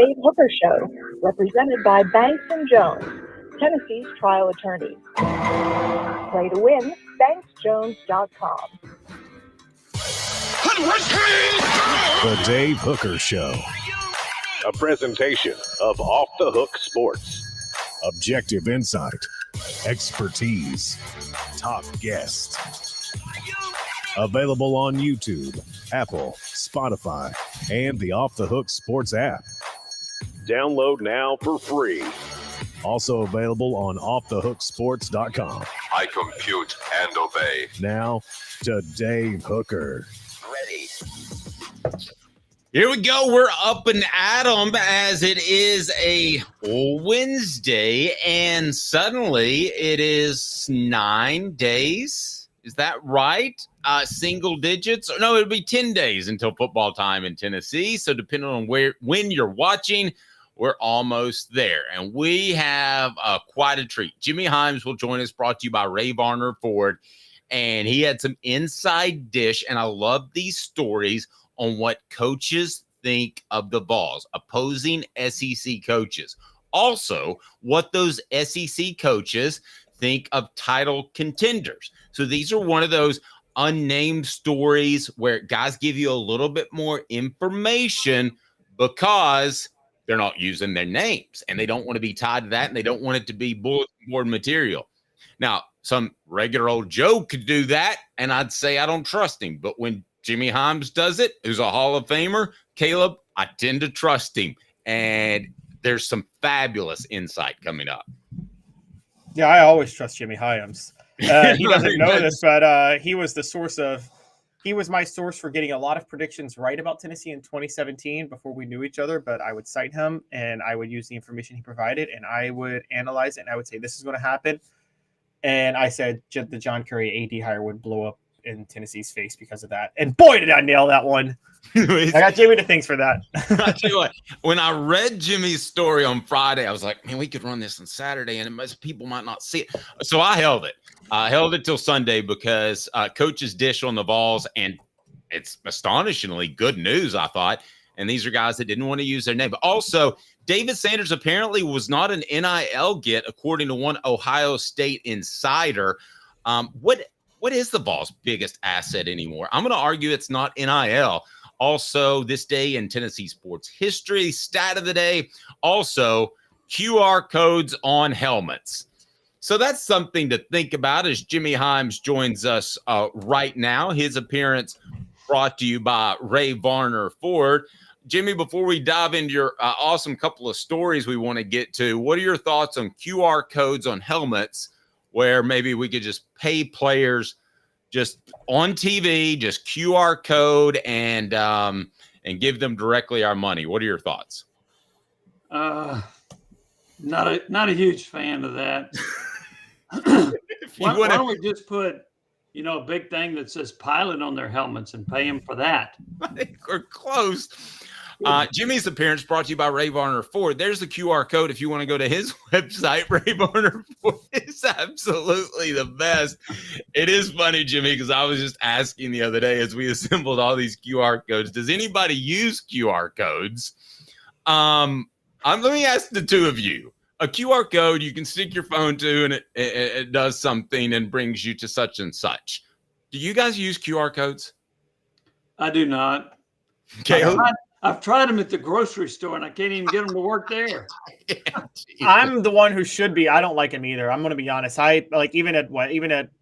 Dave Hooker Show, represented by Banks & Jones, Tennessee's trial attorneys. Play to win, banksjones.com. The Dave Hooker Show. A presentation of Off the Hook Sports. Objective insight, expertise, top guests. Available on YouTube, Apple, Spotify, and the Off the Hook Sports app. Download now for free. Also available on offthehooksports.com. I compute and obey. Now to Dave Hooker. Ready. Here we go. We're up and at 'em as it is a Wednesday, and suddenly it is 9 days. Is that right? Single digits? No, it'll be 10 days until football time in Tennessee. So depending on when you're watching, we're almost there. And we have quite a treat. Jimmy Himes will join us, brought to you by Ray Varner Ford. And he had some inside dish, and I love these stories on what coaches think of the Vols, opposing SEC coaches. Also, what those SEC coaches think of title contenders. So these are one of those unnamed stories where guys give you a little bit more information because they're not using their names and they don't want to be tied to that and they don't want it to be bulletin board material. Now, some regular old Joe could do that, and I'd say I don't trust him. But when Jimmy Himes does it, who's a Hall of Famer, Caleb, I tend to trust him. And there's some fabulous insight coming up. Yeah, I always trust Jimmy Himes. He doesn't know this, but he was my source for getting a lot of predictions right about Tennessee in 2017 before we knew each other. But I would cite him and I would use the information he provided and I would analyze it and I would say, this is going to happen. And I said the John Curry AD hire would blow up in Tennessee's face because of that. And boy, did I nail that one. I got Jimmy to thanks for that. I tell you what, when I read Jimmy's story on Friday, I was like, man, we could run this on Saturday and people might not see it. So I held it. I held it till Sunday because coaches dish on the Vols, and it's astonishingly good news, I thought. And these are guys that didn't want to use their name. But also, David Sanders apparently was not an NIL get, according to one Ohio State insider. What is the Vols' biggest asset anymore? I'm going to argue it's not NIL. Also, this day in Tennessee sports history, stat of the day, also QR codes on helmets. So that's something to think about as Jimmy Himes joins us right now. His appearance brought to you by Ray Varner Ford. Jimmy, before we dive into your awesome couple of stories we want to get to, what are your thoughts on QR codes on helmets where maybe we could just pay players just on TV, just QR code and give them directly our money? What are your thoughts? Not a huge fan of that. Why don't we just put, a big thing that says pilot on their helmets and pay them for that? I think we're close. Jimmy's appearance brought to you by Ray Varner Ford. There's the QR code if you want to go to his website. Ray Varner Ford is absolutely the best. It is funny, Jimmy, because I was just asking the other day as we assembled all these QR codes, does anybody use QR codes? Let me ask the two of you. A QR code you can stick your phone to and it does something and brings you to such and such. Do you guys use QR codes? I do not. Okay. I've tried them at the grocery store and I can't even get them to work there. I'm the one who should be. I don't like them either. I'm going to be honest. I like even at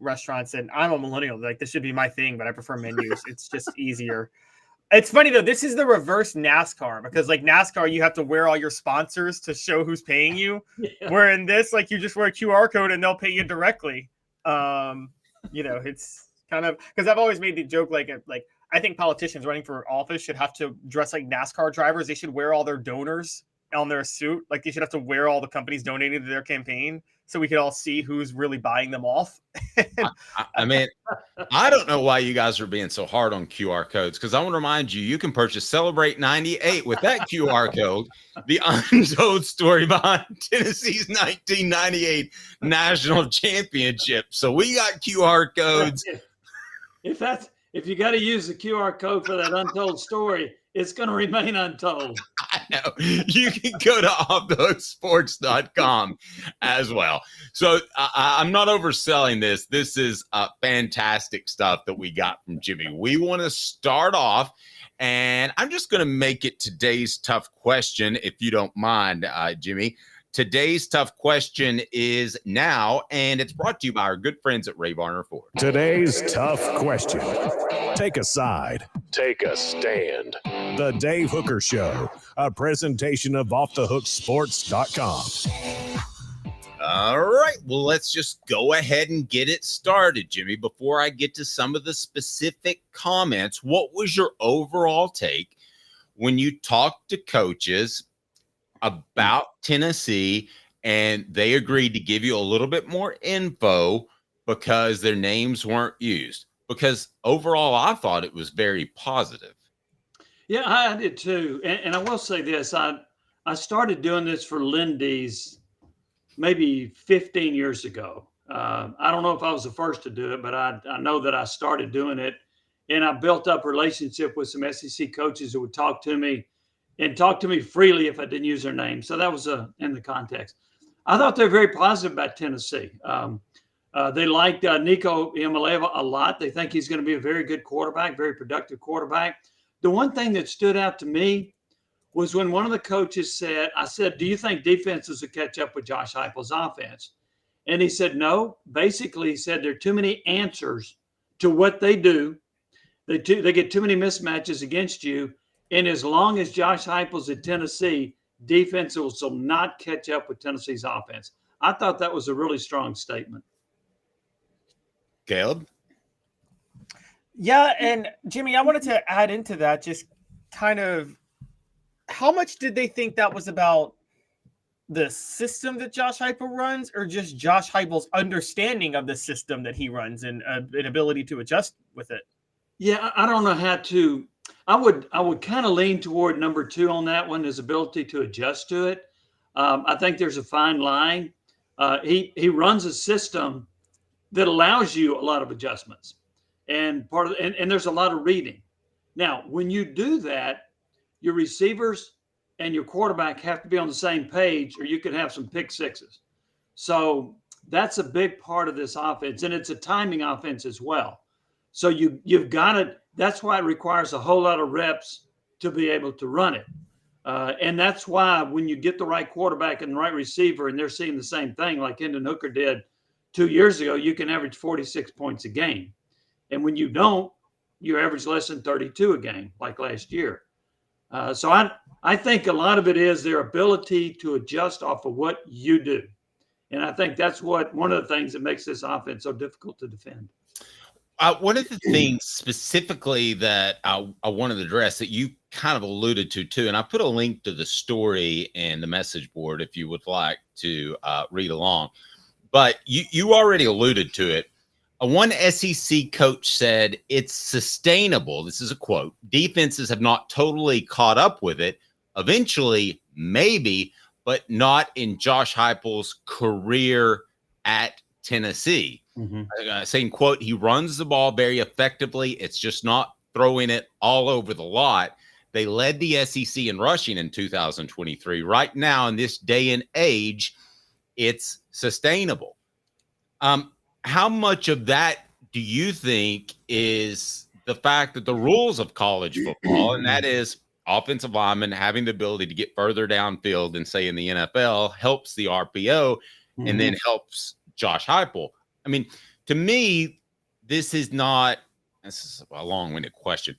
restaurants, and I'm a millennial. Like this should be my thing, but I prefer menus. It's just easier. It's funny though. This is the reverse NASCAR because like NASCAR, you have to wear all your sponsors to show who's paying you. Yeah. Where in this, like you just wear a QR code and they'll pay you directly. It's kind of because I've always made the joke like I think politicians running for office should have to dress like NASCAR drivers. They should wear all their donors on their suit. Like they should have to wear all the companies donating to their campaign so we could all see who's really buying them off. I mean, I don't know why you guys are being so hard on QR codes because I want to remind you, you can purchase Celebrate 98 with that QR code, the untold story behind Tennessee's 1998 national championship. So we got QR codes. If you got to use the QR code for that untold story, it's going to remain untold. I know. You can go to offthehooksports.com as well. So I'm not overselling this. This is fantastic stuff that we got from Jimmy. We want to start off, and I'm just going to make it today's tough question, if you don't mind, Jimmy. Today's tough question is now, and it's brought to you by our good friends at Ray Varner Ford. Today's tough question. Take a side. Take a stand. The Dave Hooker Show, a presentation of offthehooksports.com. All right. Well, let's just go ahead and get it started, Jimmy. Before I get to some of the specific comments, what was your overall take when you talked to coaches about Tennessee and they agreed to give you a little bit more info because their names weren't used? Because overall, I thought it was very positive. Yeah, I did too. And I will say this. I started doing this for Lindy's maybe 15 years ago. I don't know if I was the first to do it, but I know that I started doing it. And I built up a relationship with some SEC coaches who would talk to me freely if I didn't use their name. So that was in the context. I thought they're very positive about Tennessee. They liked Nico Eberle a lot. They think he's going to be a very good quarterback, very productive quarterback. The one thing that stood out to me was when one of the coaches said, I said, do you think defenses will catch up with Josh Heupel's offense? And he said, no. Basically, he said there are too many answers to what they do. They get too many mismatches against you. And as long as Josh Heupel's at Tennessee, defenses will not catch up with Tennessee's offense. I thought that was a really strong statement. Caleb? Yeah, and Jimmy, I wanted to add into that just kind of how much did they think that was about the system that Josh Heupel runs, or just Josh Heupel's understanding of the system that he runs and an ability to adjust with it? Yeah, I don't know how to. I would kind of lean toward number two on that one, his ability to adjust to it. I think there's a fine line. He runs a system that allows you a lot of adjustments, and and there's a lot of reading. Now, when you do that, your receivers and your quarterback have to be on the same page, or you could have some pick sixes. So that's a big part of this offense, and it's a timing offense as well. So you've got to. That's why it requires a whole lot of reps to be able to run it. And that's why when you get the right quarterback and the right receiver and they're seeing the same thing like Hendon Hooker did 2 years ago, you can average 46 points a game. And when you don't, you average less than 32 a game like last year. So I think a lot of it is their ability to adjust off of what you do. And I think that's one of the things that makes this offense so difficult to defend. One of the things specifically that I wanted to address that you kind of alluded to too, and I put a link to the story and the message board if you would like to read along, but you already alluded to it. One SEC coach said it's sustainable. This is a quote. Defenses have not totally caught up with it. Eventually, maybe, but not in Josh Heupel's career at Tennessee. Mm-hmm. Saying, quote, he runs the ball very effectively. It's just not throwing it all over the lot. They led the SEC in rushing in 2023. Right now, in this day and age, it's sustainable. How much of that do you think is the fact that the rules of college football, and that is offensive linemen having the ability to get further downfield than, say, in the NFL, helps the RPO and then helps Josh Heupel? I mean, to me, this is a long-winded question.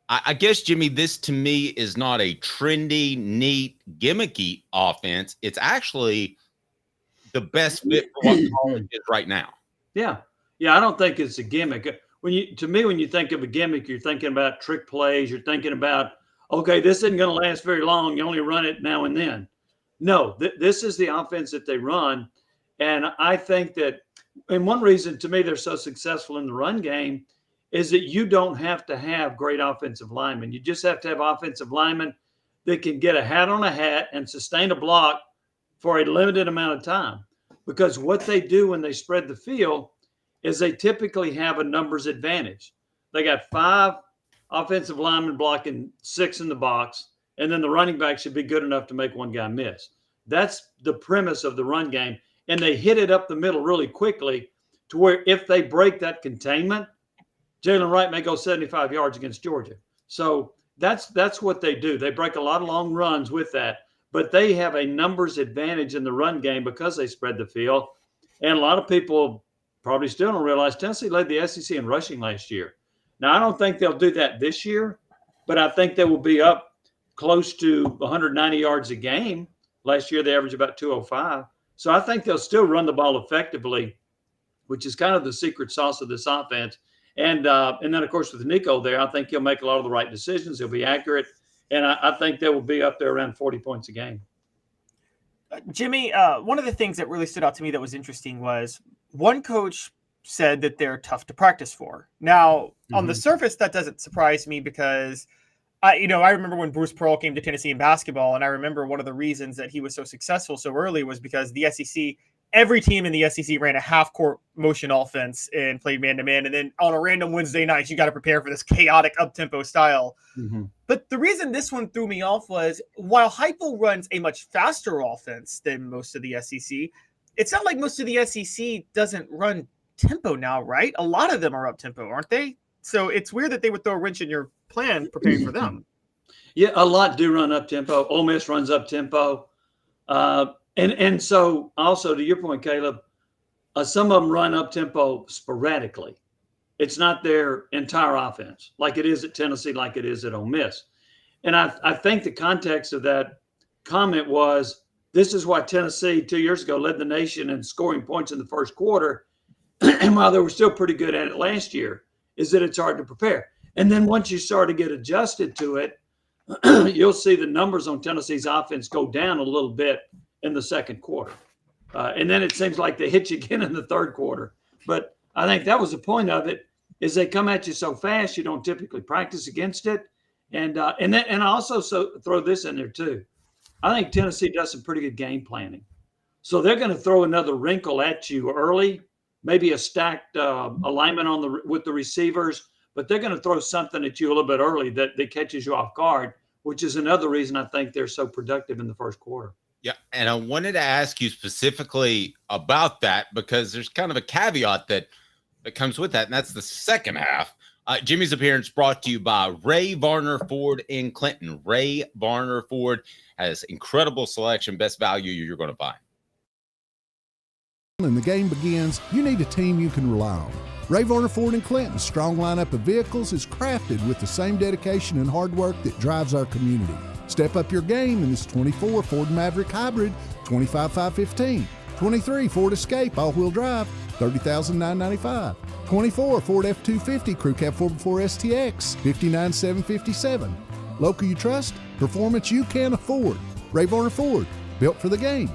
I guess, Jimmy, this to me is not a trendy, neat, gimmicky offense. It's actually the best fit for what college is right now. Yeah. I don't think it's a gimmick. When you think of a gimmick, you're thinking about trick plays. You're thinking about, okay, this isn't going to last very long. You only run it now and then. No, this is the offense that they run. And I think that, and one reason to me they're so successful in the run game is that you don't have to have great offensive linemen. You just have to have offensive linemen that can get a hat on a hat and sustain a block for a limited amount of time. Because what they do when they spread the field is they typically have a numbers advantage. They got 5 offensive linemen blocking 6 in the box, and then the running back should be good enough to make one guy miss. That's the premise of the run game. And they hit it up the middle really quickly to where if they break that containment, Jalen Wright may go 75 yards against Georgia. So that's what they do. They break a lot of long runs with that, but they have a numbers advantage in the run game because they spread the field. And a lot of people probably still don't realize Tennessee led the SEC in rushing last year. Now, I don't think they'll do that this year, but I think they will be up close to 190 yards a game. Last year, they averaged about 205. So I think they'll still run the ball effectively, which is kind of the secret sauce of this offense. And then, of course, with Nico there, I think he'll make a lot of the right decisions. He'll be accurate. And I think they will be up there around 40 points a game. Jimmy, one of the things that really stood out to me that was interesting was one coach said that they're tough to practice for. Now, on the surface, that doesn't surprise me because I remember when Bruce Pearl came to Tennessee in basketball, and I remember one of the reasons that he was so successful so early was because the SEC, every team in the SEC ran a half-court motion offense and played man-to-man, and then on a random Wednesday night, you got to prepare for this chaotic up-tempo style. But the reason this one threw me off was while Heupel runs a much faster offense than most of the SEC, it's not like most of the SEC doesn't run tempo now, right? A lot of them are up-tempo, aren't they? So it's weird that they would throw a wrench in your plan preparing for them. Yeah, a lot do run up tempo. Ole Miss runs up tempo. And so also to your point, Caleb, some of them run up tempo sporadically. It's not their entire offense like it is at Tennessee, like it is at Ole Miss. And I think the context of that comment was this is why Tennessee 2 years ago led the nation in scoring points in the first quarter. And while they were still pretty good at it last year, is that it's hard to prepare. And then once you start to get adjusted to it, you'll see the numbers on Tennessee's offense go down a little bit in the second quarter. And then it seems like they hit you again in the third quarter. But I think that was the point of it, is they come at you so fast, you don't typically practice against it. And I also throw this in there too. I think Tennessee does some pretty good game planning. So they're going to throw another wrinkle at you early, maybe a stacked alignment with the receivers, but they're going to throw something at you a little bit early that catches you off guard, which is another reason I think they're so productive in the first quarter. Yeah, and I wanted to ask you specifically about that because there's kind of a caveat that comes with that, and that's the second half. Jimmy's appearance brought to you by Ray Varner Ford in Clinton. Ray Varner Ford has incredible selection, best value you're going to find. And the game begins, you need a team you can rely on. Ray Varner Ford in Clinton's strong lineup of vehicles is crafted with the same dedication and hard work that drives our community. Step up your game in this 24 Ford Maverick Hybrid, $25,515. 23 Ford Escape all-wheel drive, $30,995. 24 Ford F-250 Crew Cab 4x4 STX, $59,757. Local you trust, performance you can afford. Ray Varner Ford, built for the game.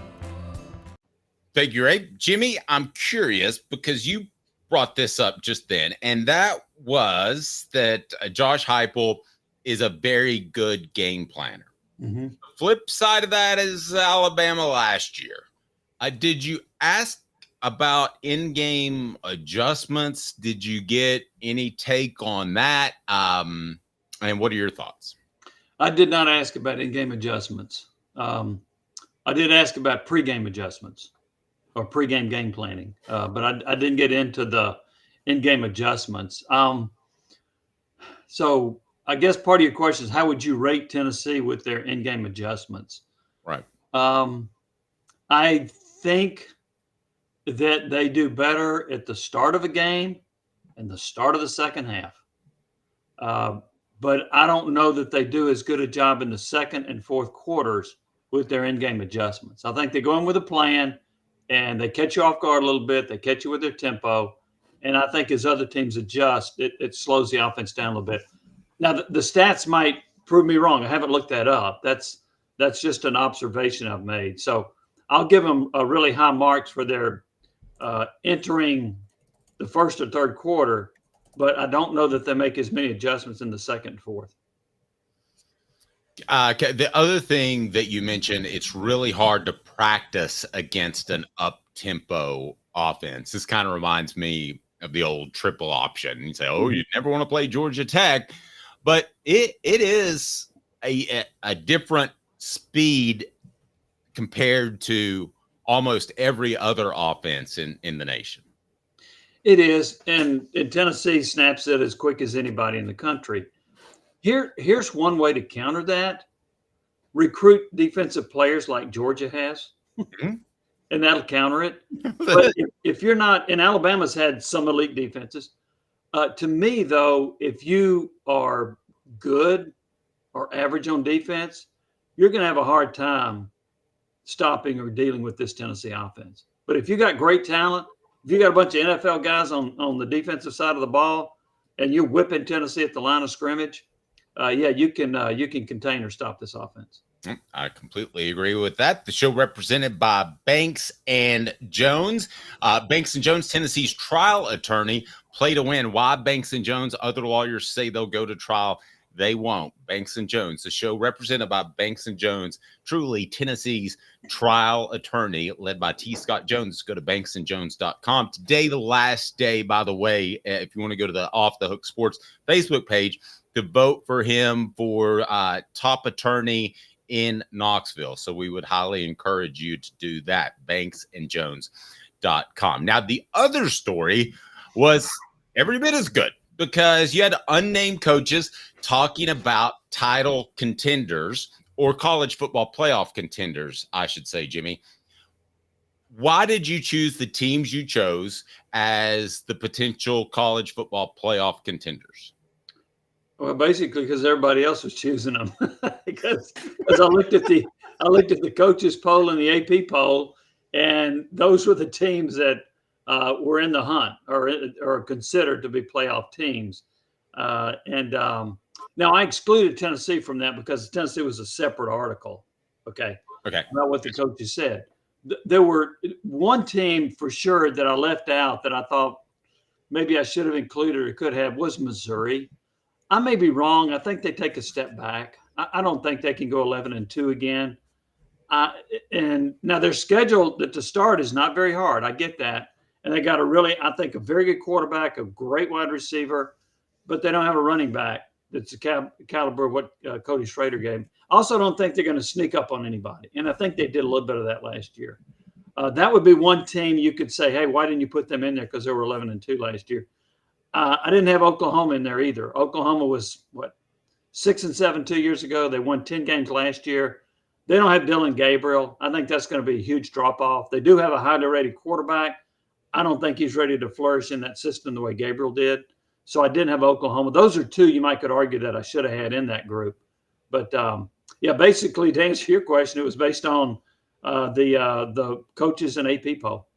Thank you, Ray. Jimmy, I'm curious because you brought this up just then, and that was that Josh Heupel is a very good game planner. The flip side of that is Alabama last year. Did you ask about in-game adjustments? Did you get any take on that? And what are your thoughts? I did not ask about in-game adjustments. I did ask about pre-game adjustments or pre-game game planning, but I didn't get into the in-game adjustments. So I guess part of your question is how would you rate Tennessee with their in-game adjustments? Right. I think that they do better at the start of a game and the start of the second half. But I don't know that they do as good a job in the second and fourth quarters with their in-game adjustments. I think they go in with a plan and they catch you off guard a little bit. They catch you with their tempo. And I think as other teams adjust, it slows the offense down a little bit. Now, the stats might prove me wrong. I haven't looked that up. That's just an observation I've made. So I'll give them a really high marks for their entering the first or third quarter, but I don't know that they make as many adjustments in the second and fourth. The other thing that you mentioned, it's really hard to practice against an up-tempo offense. This kind of reminds me of the old triple option. You say, oh, you never want to play Georgia Tech. but it is a different speed compared to almost every other offense in the nation. It is, and Tennessee snaps it as quick as anybody in the country. Here's one way to counter that: recruit defensive players like Georgia has, and that'll counter it. But if you're not, and Alabama's had some elite defenses. To me, though, if you are good or average on defense, you're going to have a hard time stopping or dealing with this Tennessee offense. But if you got great talent, if you got a bunch of NFL guys on the defensive side of the ball, and you're whipping Tennessee at the line of scrimmage, you can contain or stop this offense. I completely agree with that. The show represented by Banks and Jones. Banks and Jones, Tennessee's trial attorney, play to win. Why Banks and Jones? Other lawyers say they'll go to trial. They won't. Banks and Jones, the show represented by Banks and Jones, truly Tennessee's trial attorney, led by T. Scott Jones. Go to banksandjones.com. Today, the last day, by the way, if you want to go to the Off the Hook Sports Facebook page to vote for him for top attorney in Knoxville. So we would highly encourage you to do that, banksandjones.com. Now, the other story was every bit as good, because you had unnamed coaches talking about title contenders, or college football playoff contenders, I should say, Jimmy. Why did you choose the teams you chose as the potential college football playoff contenders? Well, basically, because everybody else was choosing them. because I looked at the coaches poll and the AP poll, and those were the teams that were in the hunt or considered to be playoff teams. Now I excluded Tennessee from that because Tennessee was a separate article. Okay. Not what the coaches said. There were one team for sure that I left out that I thought maybe I should have included or could have was Missouri. I may be wrong. I think they take a step back. I don't think they can go 11-2 again. And now their schedule to start is not very hard. I get that. And they got I think, a very good quarterback, a great wide receiver, but they don't have a running back that's the caliber of what Cody Schrader gave. I also don't think they're going to sneak up on anybody. And I think they did a little bit of that last year. That would be one team you could say, hey, why didn't you put them in there? Because they were 11-2 last year. I didn't have Oklahoma in there either. Oklahoma was, 6-7 2 years ago. They won 10 games last year. They don't have Dylan Gabriel. I think that's going to be a huge drop-off. They do have a highly rated quarterback. I don't think he's ready to flourish in that system the way Gabriel did. So I didn't have Oklahoma. Those are two you could argue that I should have had in that group. But, basically, to answer your question, it was based on the coaches and AP poll.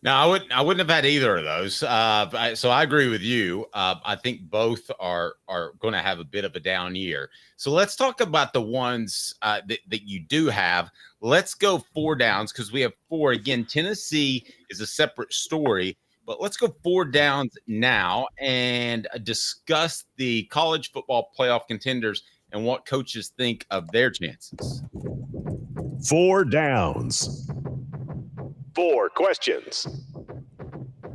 Now, I wouldn't have had either of those. So I agree with you. I think both are going to have a bit of a down year. So let's talk about the ones that you do have. Let's go 4 downs because we have 4. Again, Tennessee is a separate story, but let's go 4 downs now and discuss the college football playoff contenders and what coaches think of their chances. 4 downs. 4 questions.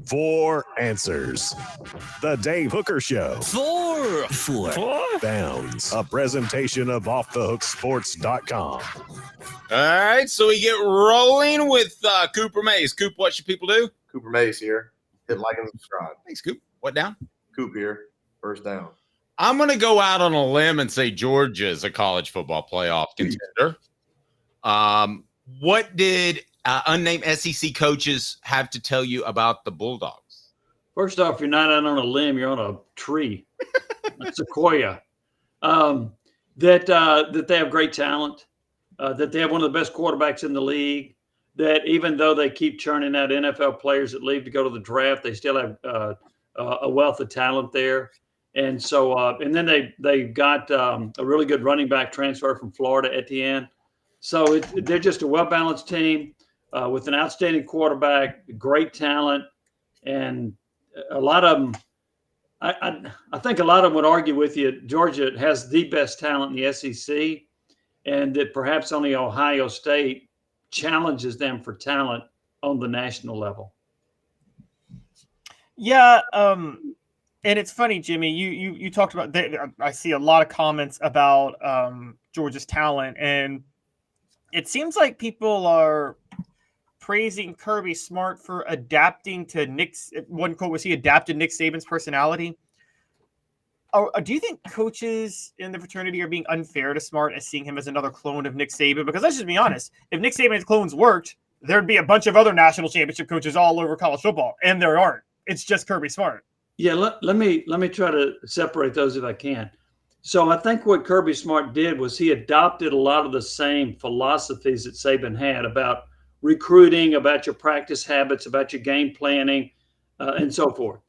4 answers. The Dave Hooker Show. 4 downs. A presentation of offthehooksports.com. All right, so we get rolling with Cooper Mays. Coop, what should people do? Cooper Mays here. Hit like and subscribe. Thanks, Coop. What down? Coop here. First down. I'm going to go out on a limb and say Georgia is a college football playoff contender. What did unnamed SEC coaches have to tell you about the Bulldogs? First off, you're not out on a limb. You're on a tree, a sequoia. That they have great talent, that they have one of the best quarterbacks in the league, that even though they keep churning out NFL players that leave to go to the draft, they still have a wealth of talent there. And so, and then they got a really good running back transfer from Florida, Etienne. So they're just a well-balanced team with an outstanding quarterback, great talent, and a lot of them. I think a lot of them would argue with you. Georgia has the best talent in the SEC, and that perhaps only Ohio State challenges them for talent on the national level. Yeah, And it's funny, Jimmy, you talked about, I see a lot of comments about Georgia's talent, and it seems like people are praising Kirby Smart for adapting to Nick's, one quote was he adapted Nick Saban's personality. Do you think coaches in the fraternity are being unfair to Smart as seeing him as another clone of Nick Saban? Because let's just be honest, if Nick Saban's clones worked, there'd be a bunch of other national championship coaches all over college football, and there aren't. It's just Kirby Smart. Yeah, let me try to separate those if I can. So I think what Kirby Smart did was he adopted a lot of the same philosophies that Saban had about recruiting, about your practice habits, about your game planning, and so forth.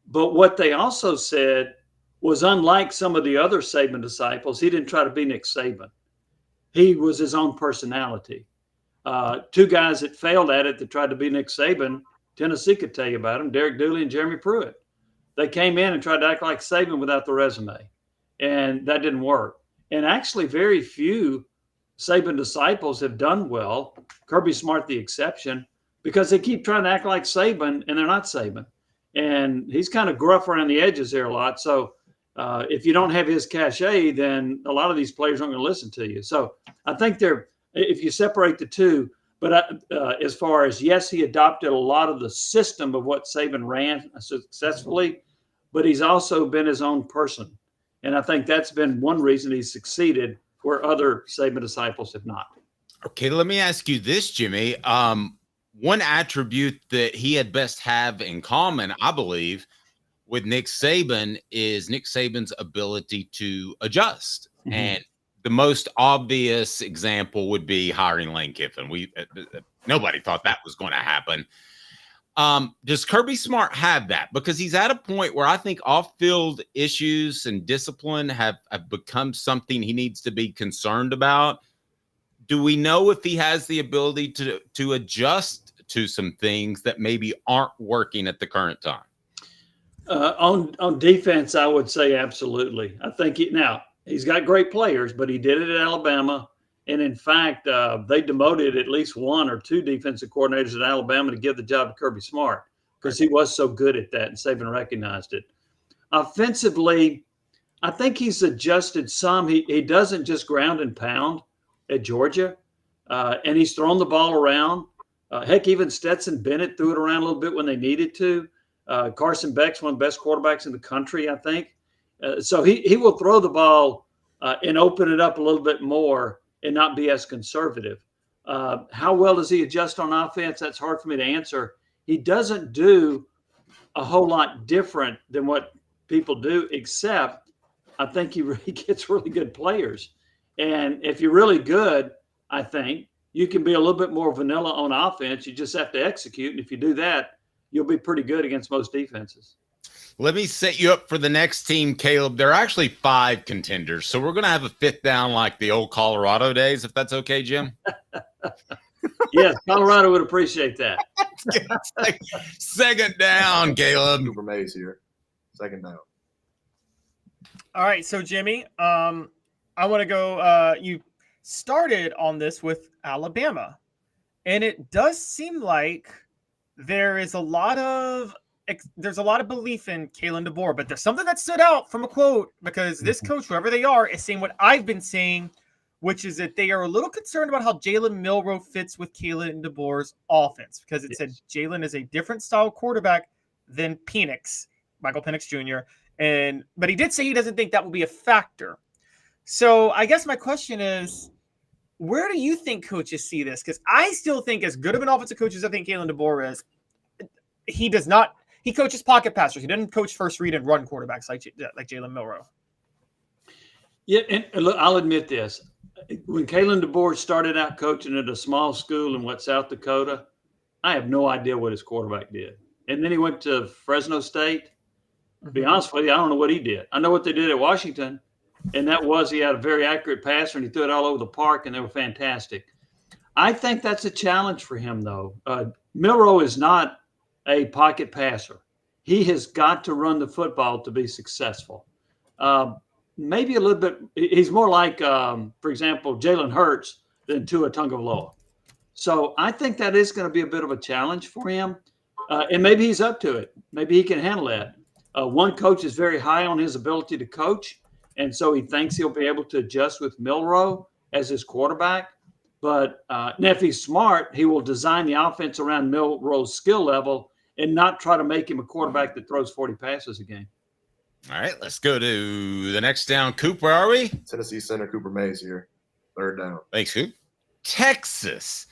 But what they also said was, unlike some of the other Saban disciples, he didn't try to be Nick Saban. He was his own personality. Two guys that failed at it that tried to be Nick Saban, Tennessee could tell you about them, Derek Dooley and Jeremy Pruitt. They came in and tried to act like Saban without the resume, and that didn't work. And actually, very few Saban disciples have done well, Kirby Smart the exception, because they keep trying to act like Saban, and they're not Saban. And he's kind of gruff around the edges there a lot. So if you don't have his cachet, then a lot of these players aren't going to listen to you. So I think if you separate the two, but as far as, yes, he adopted a lot of the system of what Saban ran successfully, but he's also been his own person. And I think that's been one reason he's succeeded where other Saban disciples have not. Okay, let me ask you this, Jimmy. One attribute that he had best have in common, I believe, with Nick Saban is Nick Saban's ability to adjust. Mm-hmm. And the most obvious example would be hiring Lane Kiffin. Nobody thought that was going to happen. Does Kirby Smart have that? Because he's at a point where I think off-field issues and discipline have become something he needs to be concerned about. Do we know if he has the ability to adjust to some things that maybe aren't working at the current time? On defense, I would say absolutely. I think he's got great players, but he did it at Alabama. And in fact, they demoted at least one or two defensive coordinators at Alabama to give the job to Kirby Smart because he was so good at that, and Saban recognized it. Offensively, I think he's adjusted some. He doesn't just ground and pound at Georgia, and he's thrown the ball around. Heck, even Stetson Bennett threw it around a little bit when they needed to. Carson Beck's one of the best quarterbacks in the country, I think. So he will throw the ball and open it up a little bit more and not be as conservative. How well does he adjust on offense? That's hard for me to answer. He doesn't do a whole lot different than what people do, except I think he really gets really good players. And if you're really good, I think you can be a little bit more vanilla on offense. You just have to execute. And if you do that, you'll be pretty good against most defenses. Let me set you up for the next team, Caleb. There are actually 5 contenders, so we're going to have a 5th down like the old Colorado days, if that's okay, Jim. Yes, Colorado would appreciate that. Second down, Caleb. Super Maze here. Second down. All right, so Jimmy, I want to go. You started on this with Alabama, and it does seem like there's a lot of belief in Kalen DeBoer, but there's something that stood out from a quote because this coach, whoever they are, is saying what I've been saying, which is that they are a little concerned about how Jalen Milroe fits with Kalen DeBoer's offense because it said Jalen is a different style quarterback than Michael Penix Jr. But he did say he doesn't think that will be a factor. So I guess my question is, where do you think coaches see this? Because I still think as good of an offensive coach as I think Kalen DeBoer is, he does not. He coaches pocket passers. He doesn't coach first read and run quarterbacks like Jalen Milroe. Yeah, and look, I'll admit this. When Kalen DeBoer started out coaching at a small school in South Dakota, I have no idea what his quarterback did. And then he went to Fresno State. To be honest with you, I don't know what he did. I know what they did at Washington, and that was he had a very accurate passer, and he threw it all over the park, and they were fantastic. I think that's a challenge for him, though. Milroe is not a pocket passer. He has got to run the football to be successful. Maybe a little bit. He's more like, for example, Jalen Hurts than Tua Tagovailoa. So I think that is going to be a bit of a challenge for him. And maybe he's up to it. Maybe he can handle that. One coach is very high on his ability to coach, and so he thinks he'll be able to adjust with Milroe as his quarterback. But now if he's smart, he will design the offense around Milroe's skill level and not try to make him a quarterback that throws 40 passes a game. All right, let's go to the next down. Coop, where are we? Tennessee center Cooper Mays here. Third down. Thanks, Coop. Texas.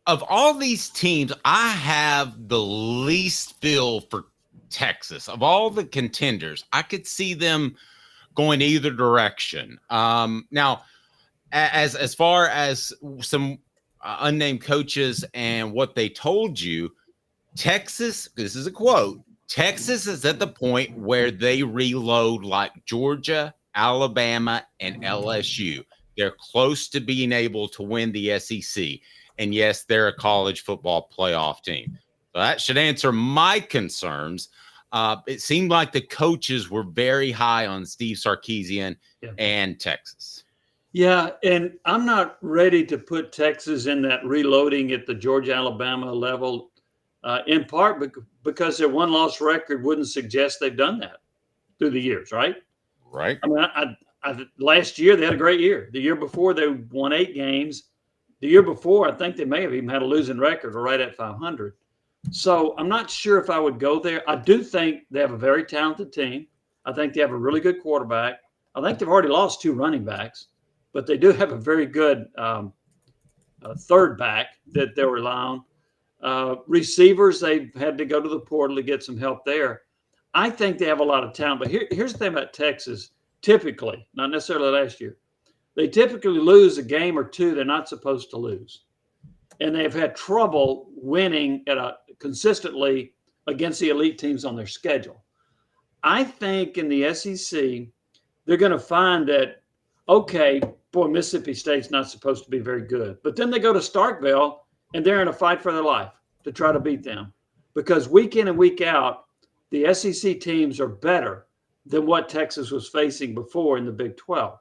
Of all these teams, I have the least feel for Texas. Of all the contenders, I could see them going either direction. Now, as far as some unnamed coaches and what they told you, Texas, this is a quote, Texas is at the point where they reload like Georgia, Alabama, and LSU. They're close to being able to win the SEC. And yes, they're a college football playoff team. So that should answer my concerns. It seemed like the coaches were very high on Steve Sarkisian and Texas. Yeah, and I'm not ready to put Texas in that reloading at the Georgia-Alabama level, in part because their one-loss record wouldn't suggest they've done that through the years, right? Right. I mean, last year they had a great year. The year before they won 8 games. The year before, I think they may have even had a losing record or right at 500. So I'm not sure if I would go there. I do think they have a very talented team. I think they have a really good quarterback. I think they've already lost 2 running backs, but they do have a very good third back that they'll rely on. Receivers, they've had to go to the portal to get some help there. I think they have a lot of talent. But here's the thing about Texas, typically, not necessarily last year. They typically lose a game or 2 they're not supposed to lose. And they've had trouble winning consistently against the elite teams on their schedule. I think in the SEC, they're going to find that, okay, boy, Mississippi State's not supposed to be very good. But then they go to Starkville, and they're in a fight for their life to try to beat them. Because week in and week out, the SEC teams are better than what Texas was facing before in the Big 12.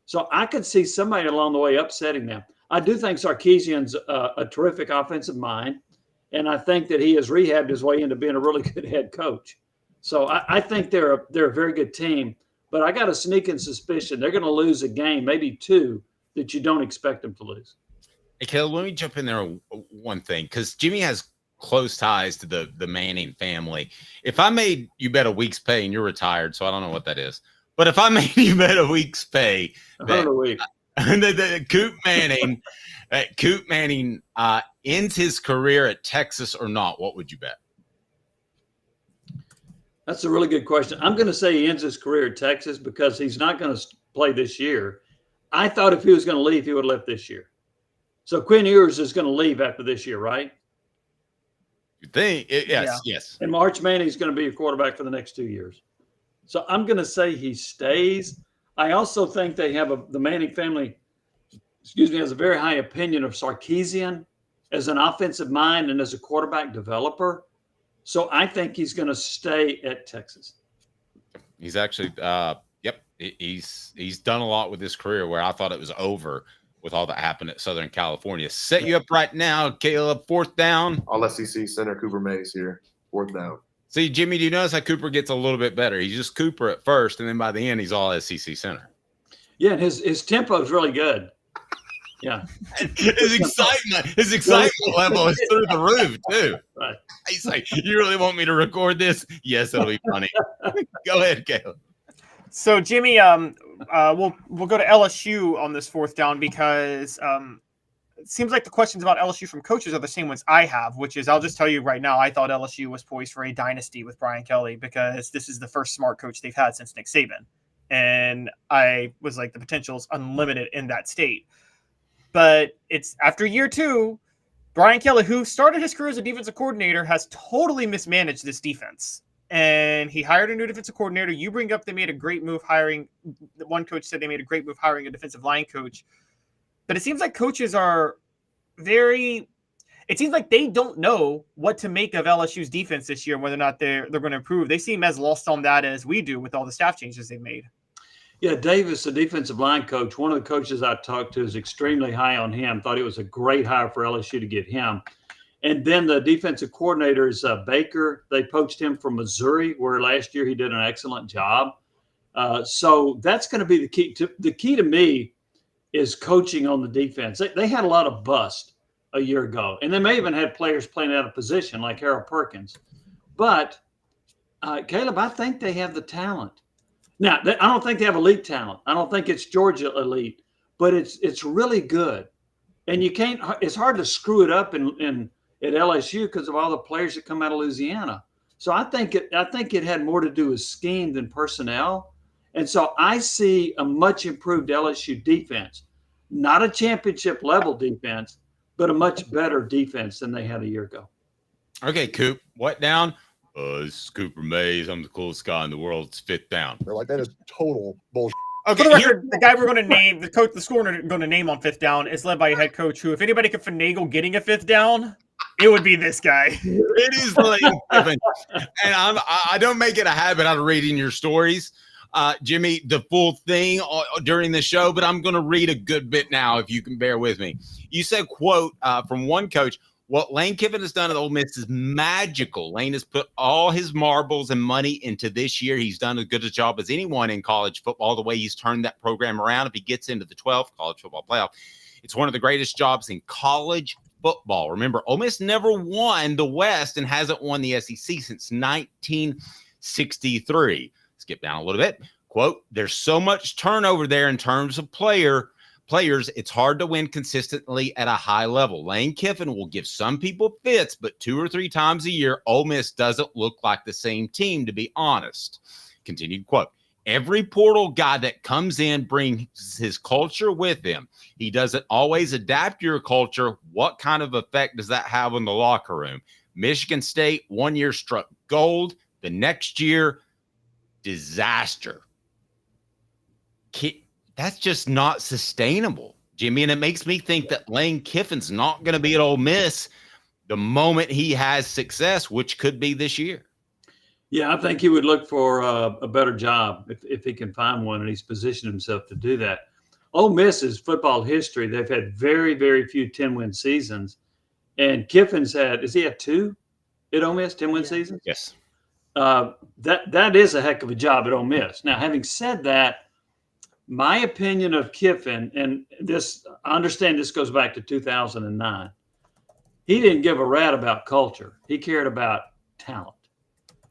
So I could see somebody along the way upsetting them. I do think Sarkisian's a terrific offensive mind, and I think that he has rehabbed his way into being a really good head coach. So I think they're a very good team, but I got a sneaking suspicion they're going to lose a game, maybe 2, that you don't expect them to lose. Hey, Caleb, let me jump in there one thing, because Jimmy has close ties to the Manning family. If I made you bet a week's pay, and you're retired, so I don't know what that is, but if I made you bet a week's pay, that Coop Manning ends his career at Texas or not, what would you bet? That's a really good question. I'm going to say he ends his career at Texas because he's not going to play this year. I thought if he was going to leave, he would have left this year. So Quinn Ewers is going to leave after this year, right? You think? Yes. And March Manning's going to be a quarterback for the next 2 years. So I'm going to say he stays. I also think they have the Manning family, has a very high opinion of Sarkisian as an offensive mind and as a quarterback developer. So I think he's going to stay at Texas. He's actually, he's done a lot with his career where I thought it was over with all that happened at Southern California. Set you up right now, Caleb. 4th down. All SEC center Cooper Mays here. 4th down. See, Jimmy, do you notice how Cooper gets a little bit better? He's just Cooper at first, and then by the end, he's all SEC center. Yeah, and his tempo is really good. Yeah. His excitement level is through the roof, too. Right. He's like, you really want me to record this? Yes, it'll be funny. Go ahead, Caleb. So, Jimmy, we'll go to LSU on this 4th down because it seems like the questions about LSU from coaches are the same ones I have, which is I'll just tell you right now, I thought LSU was poised for a dynasty with Brian Kelly because this is the first smart coach they've had since Nick Saban. And I was like, the potential is unlimited in that state. But it's after year 2, Brian Kelly, who started his career as a defensive coordinator, has totally mismanaged this defense. And he hired a new defensive coordinator. You bring up they made a great move hiring. One coach said they made a great move hiring a defensive line coach. But it seems like coaches are it seems like they don't know what to make of LSU's defense this year and whether or not they're going to improve. They seem as lost on that as we do with all the staff changes they've made. Yeah, Davis, the defensive line coach, one of the coaches I talked to is extremely high on him, thought it was a great hire for LSU to get him. And then the defensive coordinator is Baker. They poached him from Missouri, where last year he did an excellent job. So that's going to be the key. The key to me is coaching on the defense. They had a lot of bust a year ago, and they may even had players playing out of position like Harold Perkins. But, Caleb, I think they have the talent. Now, I don't think they have elite talent. I don't think it's Georgia elite, but it's really good. And you can't – it's hard to screw it up in at LSU because of all the players that come out of Louisiana. So I think it had more to do with scheme than personnel. And so I see a much improved LSU defense, not a championship level defense, but a much better defense than they had a year ago. Okay, Coop, what down? This is Cooper Mays. I'm the coolest guy in the world. It's fifth down. They're like, that is total bullshit. Okay, for the record, the guy we're going to name, the school we're going to name on fifth down is led by a head coach who, if anybody could finagle getting a fifth down, it would be this guy. It is Lane Kiffin. And I don't make it a habit out of reading your stories, Jimmy, the full thing during the show, but I'm going to read a good bit now if you can bear with me. You said, quote, from one coach, what Lane Kiffin has done at Ole Miss is magical. Lane has put all his marbles and money into this year. He's done as good a job as anyone in college football, the way he's turned that program around. If he gets into the 12th college football playoff, it's one of the greatest jobs in college football. Remember, Ole Miss never won the West and hasn't won the SEC since 1963. Skip down a little bit. Quote, there's so much turnover there in terms of players, it's hard to win consistently at a high level. Lane Kiffin will give some people fits, but 2 or 3 times a year, Ole Miss doesn't look like the same team, to be honest. Continued quote, every portal guy that comes in brings his culture with him. He doesn't always adapt your culture. What kind of effect does that have on the locker room? Michigan State 1 year struck gold. The next year, disaster. That's just not sustainable, Jimmy. And it makes me think that Lane Kiffin's not going to be at Ole Miss the moment he has success, which could be this year. Yeah, I think he would look for a better job if he can find one, and he's positioned himself to do that. Ole Miss's football history, they've had very, very few 10-win seasons. And Kiffin's has he had 2 at Ole Miss, 10-win seasons? Yes. That is a heck of a job at Ole Miss. Now, having said that, my opinion of Kiffin, and this, I understand this goes back to 2009. He didn't give a rat about culture. He cared about talent.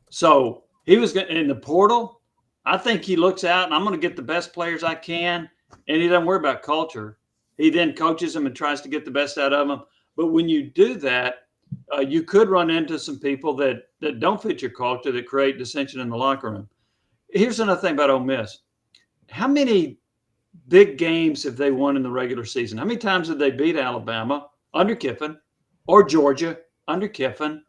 So he was in the portal. I think he looks out and I'm going to get the best players I can. And he doesn't worry about culture. He then coaches them and tries to get the best out of them. But when you do that, you could run into some people that don't fit your culture, that create dissension in the locker room. Here's another thing about Ole Miss. How many big games have they won in the regular season? How many times did they beat Alabama under Kiffin, or Georgia under Kiffin,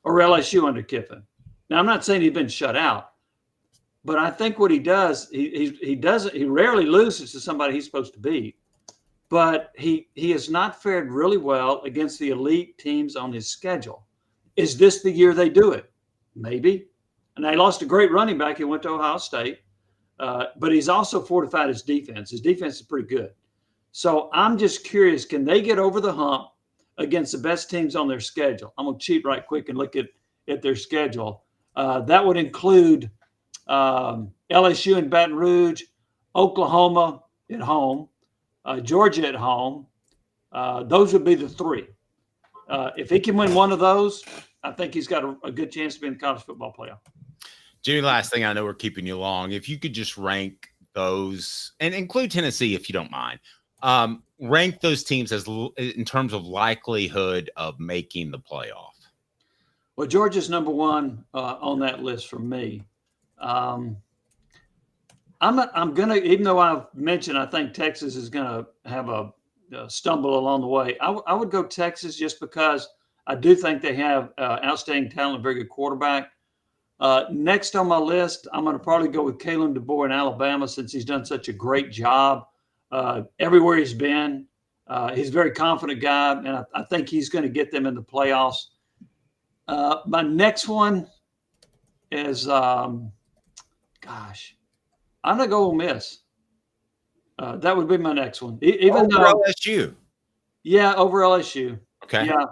or LSU under Kiffin? Now, I'm not saying he's been shut out, but I think what he does, he rarely loses to somebody he's supposed to beat, but he has not fared really well against the elite teams on his schedule. Is this the year they do it? Maybe. And they lost a great running back. He went to Ohio State. But he's also fortified his defense. His defense is pretty good. So I'm just curious, can they get over the hump against the best teams on their schedule? I'm going to cheat right quick and look at their schedule. That would include LSU in Baton Rouge, Oklahoma at home, Georgia at home. Those would be the 3. If he can win one of those, I think he's got a good chance to be in the college football playoff. Jimmy, last thing, I know we're keeping you long. If you could just rank those, and include Tennessee if you don't mind, rank those teams as in terms of likelihood of making the playoff. Well, Georgia's number 1 on that list for me. I'm gonna, even though I've mentioned I think Texas is gonna have a stumble along the way, I would go Texas just because I do think they have outstanding talent, a very good quarterback. Next on my list, I'm going to probably go with Calhoun DeBoer in Alabama, since he's done such a great job everywhere he's been. He's a very confident guy, and I think he's going to get them in the playoffs. My next one is, I'm going to go Ole Miss. That would be my next one. Even over LSU. Yeah, over LSU. Okay. Yeah.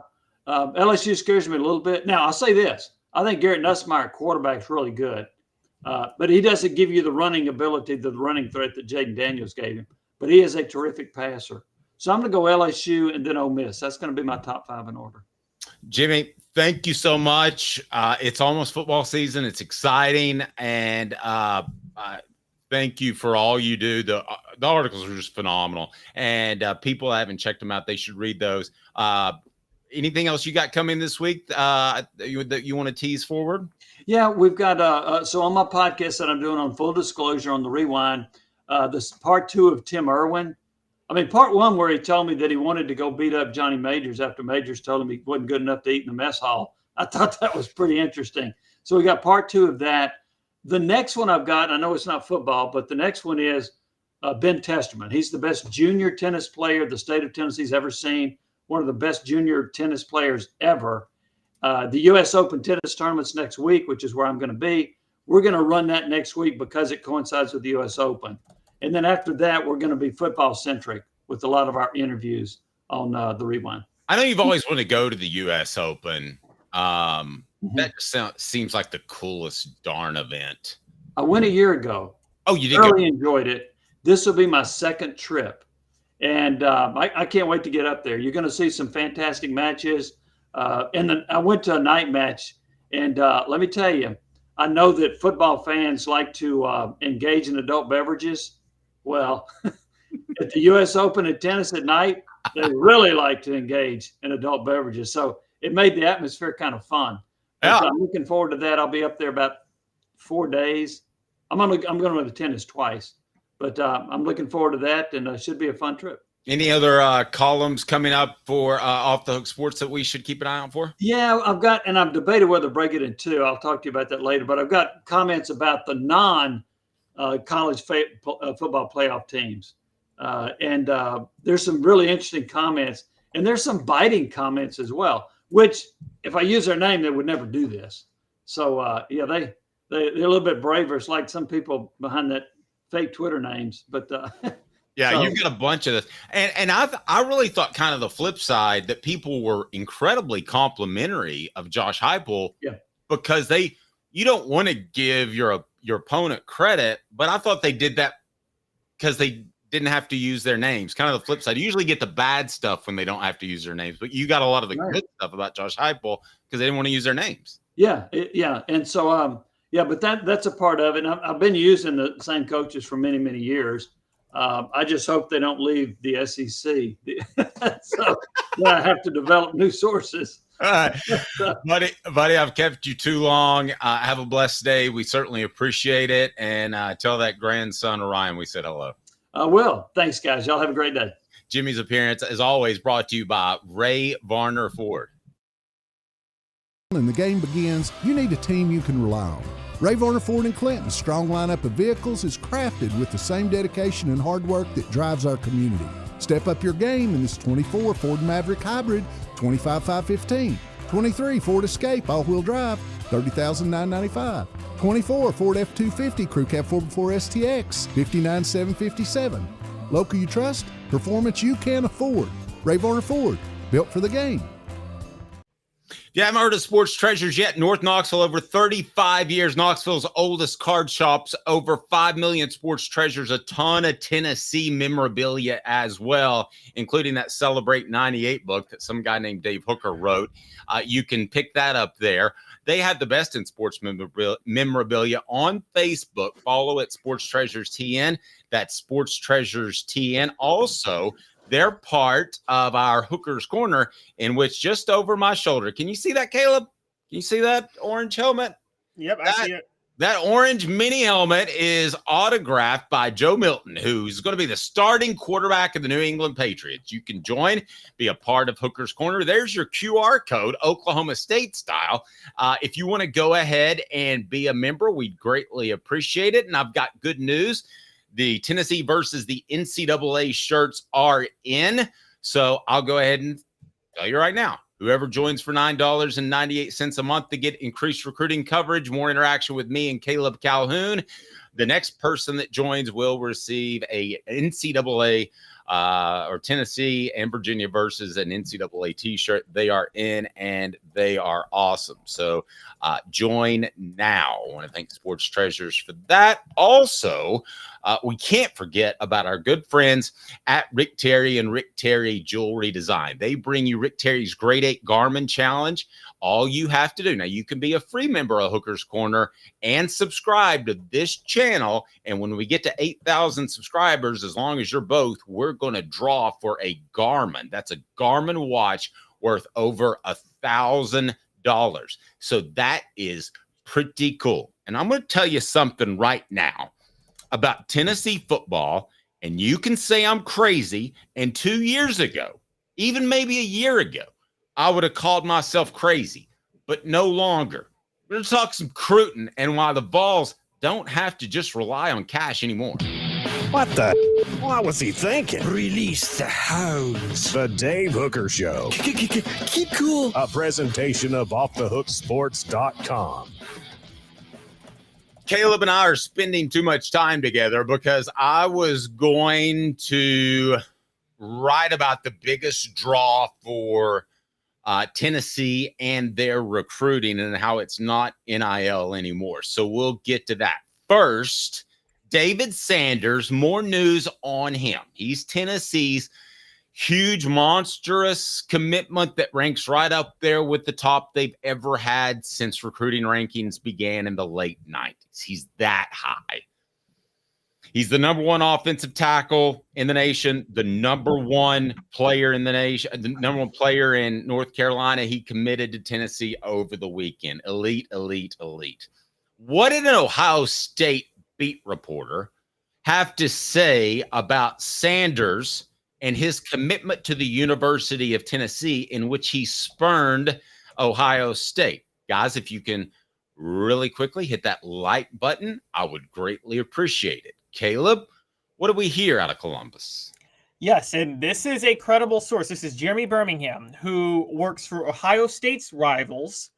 LSU scares me a little bit. Now, I'll say this. I think Garrett Nussmeier, quarterback's really good. But he doesn't give you the running ability, the running threat that Jaden Daniels gave him. But he is a terrific passer. So I'm going to go LSU and then Ole Miss. That's going to be my top 5 in order. Jimmy, thank you so much. It's almost football season. It's exciting. And thank you for all you do. The articles are just phenomenal. And people that haven't checked them out, they should read those. Anything else you got coming this week that you want to tease forward? Yeah, we've got so on my podcast that I'm doing on Full Disclosure on the Rewind, this part 2 of Tim Irwin. I mean, part 1 where he told me that he wanted to go beat up Johnny Majors after Majors told him he wasn't good enough to eat in the mess hall. I thought that was pretty interesting. So we got part 2 of that. The next one I've got, I know it's not football, but the next one is Ben Testerman. He's the best junior tennis player the state of Tennessee's ever seen, one of the best junior tennis players ever. The U.S. Open tennis tournament's next week, which is where I'm going to be. We're going to run that next week because it coincides with the U.S. Open. And then after that, we're going to be football-centric with a lot of our interviews on the Rewind. I know you've always wanted to go to the U.S. Open. That just seems like the coolest darn event. I went a year ago. Oh, you did? Really enjoyed it. This will be my second trip. And I can't wait to get up there. You're going to see some fantastic matches. And then I went to a night match. And let me tell you, I know that football fans like to engage in adult beverages. Well, at the U.S. Open in tennis at night, they really like to engage in adult beverages. So it made the atmosphere kind of fun. Yeah. I'm looking forward to that. I'll be up there about 4 days. I'm going to go to tennis twice, but I'm looking forward to that, and it should be a fun trip. Any other columns coming up for Off the Hook Sports that we should keep an eye out for? Yeah, I've debated whether to break it in 2. I'll talk to you about that later, but I've got comments about the non-college football playoff teams. And there's some really interesting comments, and there's some biting comments as well, which if I use their name, they would never do this. So, yeah, they're a little bit braver. It's like some people behind that fake Twitter names, but yeah, so you've got a bunch of this. And I really thought kind of the flip side that people were incredibly complimentary of Josh Heupel because you don't want to give your opponent credit, but I thought they did that because they didn't have to use their names. Kind of the flip side. You usually get the bad stuff when they don't have to use their names, but you got a lot of the good stuff about Josh Heupel because they didn't want to use their names. Yeah. And so, but that's a part of it. And I've been using the same coaches for many, many years. I just hope they don't leave the SEC. So I have to develop new sources. All right. buddy, I've kept you too long. Have a blessed day. We certainly appreciate it. And tell that grandson Orion we said hello. I will. Thanks, guys. Y'all have a great day. Jimmy's appearance, as always, brought to you by Ray Varner Ford. When the game begins, you need a team you can rely on. Ray Varner Ford in Clinton's strong lineup of vehicles is crafted with the same dedication and hard work that drives our community. Step up your game in this 24 Ford Maverick Hybrid, 25,515, 23 Ford Escape all-wheel drive, $30,995, 24 Ford F-250 Crew Cab 4x4 STX, $59,757. Local you trust, performance you can afford. Ray Varner Ford, built for the game. If you haven't heard of Sports Treasures yet, North Knoxville, over 35 years, Knoxville's oldest card shops, over 5 million sports treasures, a ton of Tennessee memorabilia as well, including that Celebrate 98 book that some guy named Dave Hooker wrote. You can pick that up there. They have the best in sports memorabilia on Facebook. Follow it, Sports Treasures TN. That's Sports Treasures TN. Also, they're part of our Hooker's Corner, in which just over my shoulder. Can you see that, Caleb? Can you see that orange helmet? Yep, I see it. That orange mini helmet is autographed by Joe Milton, who's going to be the starting quarterback of the New England Patriots. You can join, be a part of Hooker's Corner. There's your QR code, Oklahoma State style. If you want to go ahead and be a member, we'd greatly appreciate it. And I've got good news. The Tennessee versus the NCAA shirts are in. So I'll go ahead and tell you right now, whoever joins for $9.98 a month to get increased recruiting coverage, more interaction with me and Caleb Calhoun, The next person that joins will receive a NCAA or Tennessee and Virginia versus an NCAA t-shirt. They are in and they are awesome. So join now. I want to thank Sports Treasures for that. Also, we can't forget about our good friends at Rick Terry and Rick Terry Jewelry Design. They bring you Rick Terry's Grade 8 Garmin Challenge. All you have to do now, you can be a free member of Hooker's Corner and subscribe to this channel. And when we get to 8,000 subscribers, as long as you're both, we're going to draw for a Garmin. That's a Garmin watch worth over $1,000. So that is pretty cool. And I'm going to tell you something right now about Tennessee football. And you can say I'm crazy. And 2 years ago, even maybe a year ago, I would have called myself crazy, but no longer. We're going to talk some recruiting and why the Vols don't have to just rely on cash anymore. What the? What was he thinking? Release the hounds. The Dave Hooker Show. Keep cool. A presentation of OffTheHookSports.com. Caleb and I are spending too much time together because I was going to write about the biggest draw for Tennessee and their recruiting and how it's not NIL anymore. So we'll get to that. First, David Sanders, more news on him. He's Tennessee's huge, monstrous commitment that ranks right up there with the top they've ever had since recruiting rankings began in the late 90s. He's that high. He's the number one offensive tackle in the nation, the number one player in the nation, the number one player in North Carolina. He committed to Tennessee over the weekend. Elite, elite, elite. What did an Ohio State beat reporter have to say about Sanders and his commitment to the University of Tennessee, in which he spurned Ohio State? Guys, if you can really quickly hit that like button, I would greatly appreciate it. Caleb, what do we hear out of Columbus? Yes, and this is a credible source. This is Jeremy Birmingham, who works for Ohio State's Rivals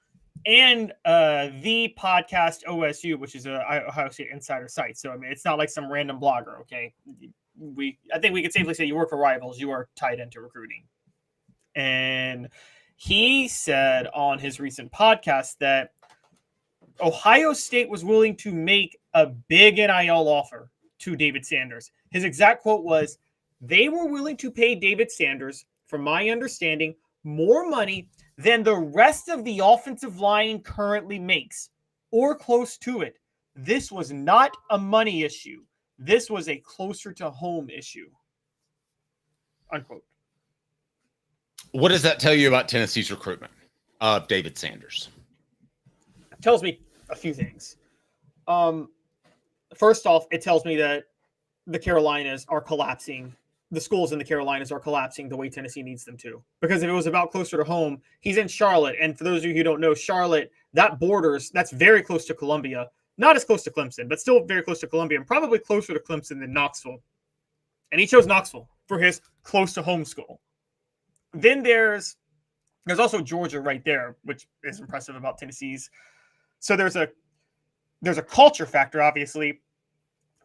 and the podcast OSU, which is a Ohio State insider site. So, I mean, it's not like some random blogger, okay? I think we could safely say you work for Rivals. You are tied into recruiting. And he said on his recent podcast that Ohio State was willing to make a big NIL offer to David Sanders. His exact quote was, "They were willing to pay David Sanders, from my understanding, more money than the rest of the offensive line currently makes, or close to it. This was not a money issue. This was a closer to home issue." Unquote. What does that tell you about Tennessee's recruitment of David Sanders? It tells me a few things. First off, it tells me that the Carolinas are collapsing. The schools in the Carolinas are collapsing the way Tennessee needs them to. Because if it was about closer to home, he's in Charlotte. And for those of you who don't know, Charlotte, that's very close to Columbia. Not as close to Clemson, but still very close to Columbia, and probably closer to Clemson than Knoxville. And he chose Knoxville for his close to home school. Then there's also Georgia right there, which is impressive about Tennessee's. So there's a culture factor, obviously,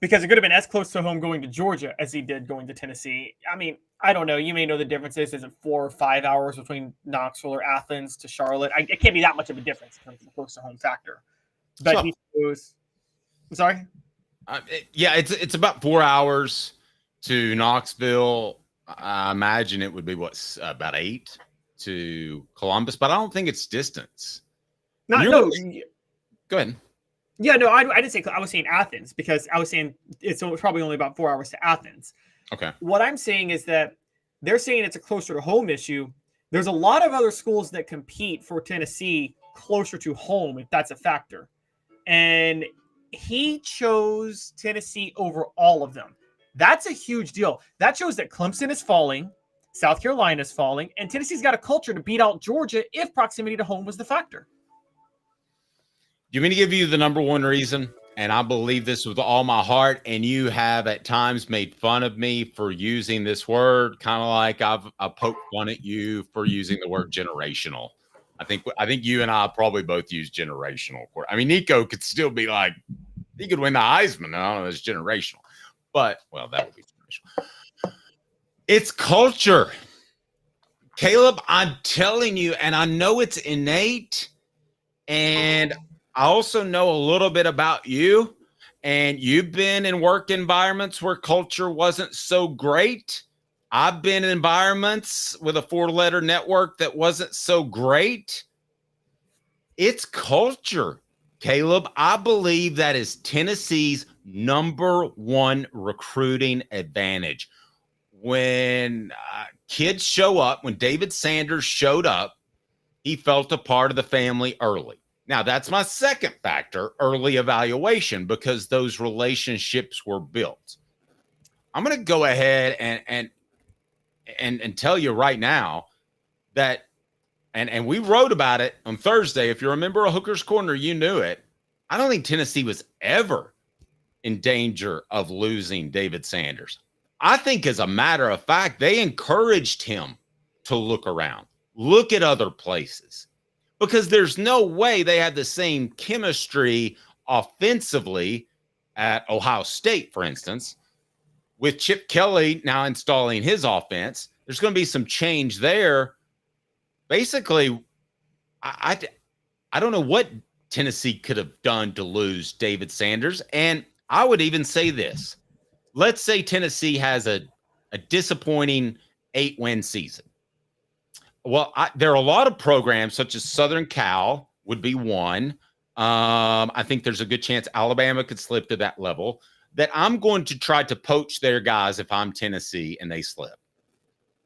because it could have been as close to home going to Georgia as he did going to Tennessee. I mean, I don't know. You may know the differences. Is it 4 or 5 hours between Knoxville or Athens to Charlotte? It can't be that much of a difference in terms of the close to home factor. But he chose. I'm sorry? It's about 4 hours to Knoxville. I imagine it would be about 8 to Columbus, but I don't think it's distance. No. Go ahead. Yeah, no, I didn't say. I was saying Athens because I was saying it's probably only about 4 hours to Athens. Okay. What I'm saying is that they're saying it's a closer to home issue. There's a lot of other schools that compete for Tennessee closer to home, if that's a factor. And he chose Tennessee over all of them. That's a huge deal. That shows that Clemson is falling, South Carolina is falling, and Tennessee's got a culture to beat out Georgia if proximity to home was the factor. Do you mean to give you the number one reason? And I believe this with all my heart. And you have at times made fun of me for using this word, kind of like I've poked fun at you for using the word generational. I think you and I probably both use generational. I mean, Nico could still be like, He could win the Heisman. I don't know, it's generational. But, well, that would be generational. It's culture. Caleb, I'm telling you, and I know it's innate, and I also know a little bit about you, and you've been in work environments where culture wasn't so great. I've been in environments with a 4-letter network that wasn't so great. It's culture, Caleb. I believe that is Tennessee's #1 recruiting advantage. When kids show up, when David Sanders showed up, he felt a part of the family early. Now, that's my second factor, early evaluation, because those relationships were built. I'm going to go ahead and tell you right now that, and we wrote about it on Thursday. If you're a member of Hooker's Corner, you knew it. I don't think Tennessee was ever in danger of losing David Sanders. I think, as a matter of fact, they encouraged him to look around, look at other places, because there's no way they had the same chemistry offensively at Ohio State, for instance, with Chip Kelly now installing his offense. There's going to be some change there. Basically, I don't know what Tennessee could have done to lose David Sanders. And I would even say this. Let's say Tennessee has a disappointing 8-win season. Well, there are a lot of programs, such as Southern Cal would be one. I think there's a good chance Alabama could slip to that level, that I'm going to try to poach their guys if I'm Tennessee and they slip.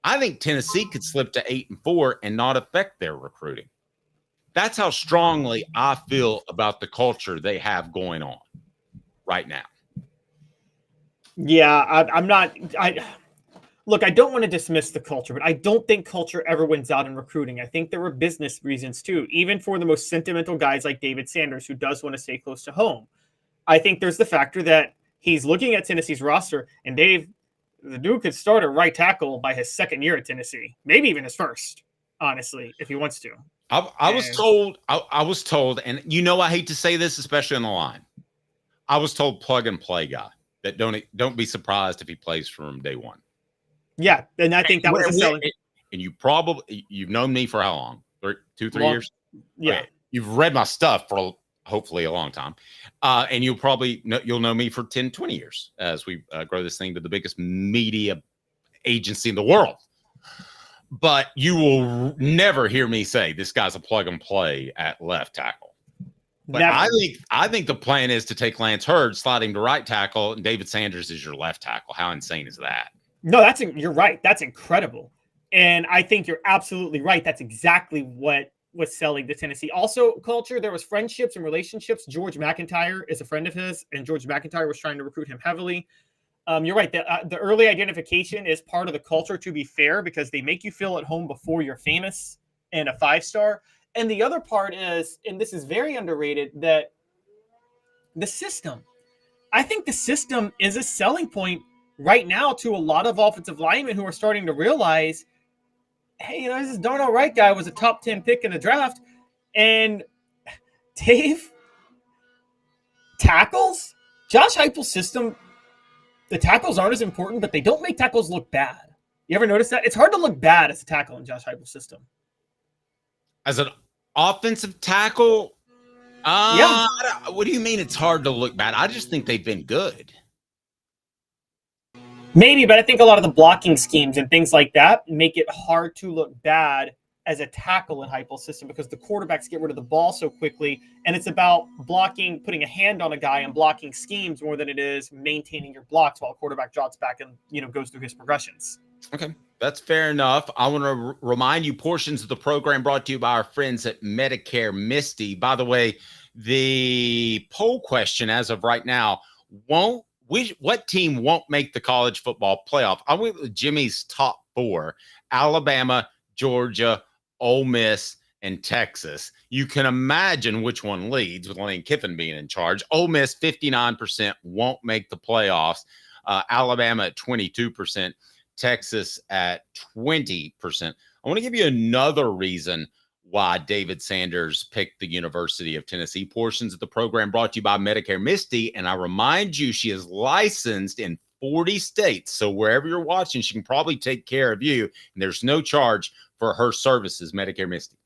I think Tennessee could slip to 8-4 and not affect their recruiting. That's how strongly I feel about the culture they have going on right now. Yeah, Look, I don't want to dismiss the culture, but I don't think culture ever wins out in recruiting. I think there were business reasons too, even for the most sentimental guys like David Sanders, who does want to stay close to home. I think there's the factor that he's looking at Tennessee's roster, and the dude could start at right tackle by his second year at Tennessee, maybe even his first, honestly, if he wants to. I was told, and I hate to say this, especially on the line, I was told plug and play guy, that don't be surprised if he plays from day one. Yeah, and I think that was a selling. And you've known me for how long? 2, 3 years? Yeah. Okay. You've read my stuff for hopefully a long time. And you'll know me for 10, 20 years as we grow this thing to the biggest media agency in the world. But you will never hear me say this guy's a plug and play at left tackle. But never. I think the plan is to take Lance Hurd, slide him to right tackle, and David Sanders is your left tackle. How insane is that? No, you're right. That's incredible. And I think you're absolutely right. That's exactly what was selling to Tennessee. Also, culture, there was friendships and relationships. George McIntyre is a friend of his, and George McIntyre was trying to recruit him heavily. You're right. The early identification is part of the culture, to be fair, because they make you feel at home before you're famous and a 5-star. And the other part is, and this is very underrated, that the system. I think the system is a selling point right now to a lot of offensive linemen who are starting to realize, hey, this Darnell Wright guy was a top 10 pick in the draft. And Dave, tackles, Josh Heupel's system, the tackles aren't as important, but they don't make tackles look bad. You ever notice that? It's hard to look bad as a tackle in Josh Heupel's system. As an offensive tackle? Yeah. What do you mean it's hard to look bad? I just think they've been good. Maybe, but I think a lot of the blocking schemes and things like that make it hard to look bad as a tackle in Heupel's system because the quarterbacks get rid of the ball so quickly, and it's about blocking, putting a hand on a guy and blocking schemes more than it is maintaining your blocks while a quarterback drops back and goes through his progressions. Okay, that's fair enough. I want to remind you, portions of the program brought to you by our friends at Medicare Misty. By the way, the poll question as of right now, what team won't make the college football playoff? I went with Jimmy's top 4: Alabama, Georgia, Ole Miss, and Texas. You can imagine which one leads with Lane Kiffin being in charge. Ole Miss, 59%, won't make the playoffs. Alabama at 22%. Texas at 20%. I want to give you another reason why David Sanders picked the University of Tennessee. Portions of the program brought to you by Medicare Misty. And I remind you, she is licensed in 40 states. So wherever you're watching, she can probably take care of you. And there's no charge for her services, Medicare Misty.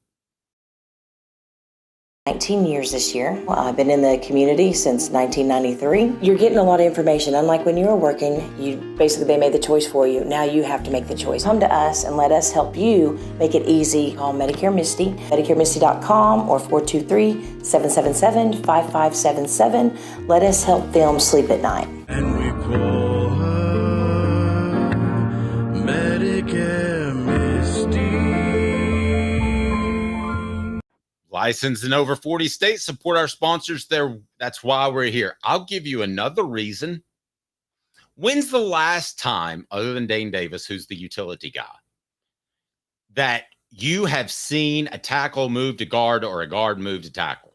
19 years this year. I've been in the community since 1993. You're getting a lot of information. Unlike when you were working, they made the choice for you. Now you have to make the choice. Come to us and let us help you make it easy. Call Medicare Misty, MedicareMisty.com or 423-777-5577. Let us help them sleep at night. And we call her Medicare Misty. Licensed in over 40 states, support our sponsors there. That's why we're here. I'll give you another reason. When's the last time, other than Dane Davis, who's the utility guy, that you have seen a tackle move to guard or a guard move to tackle?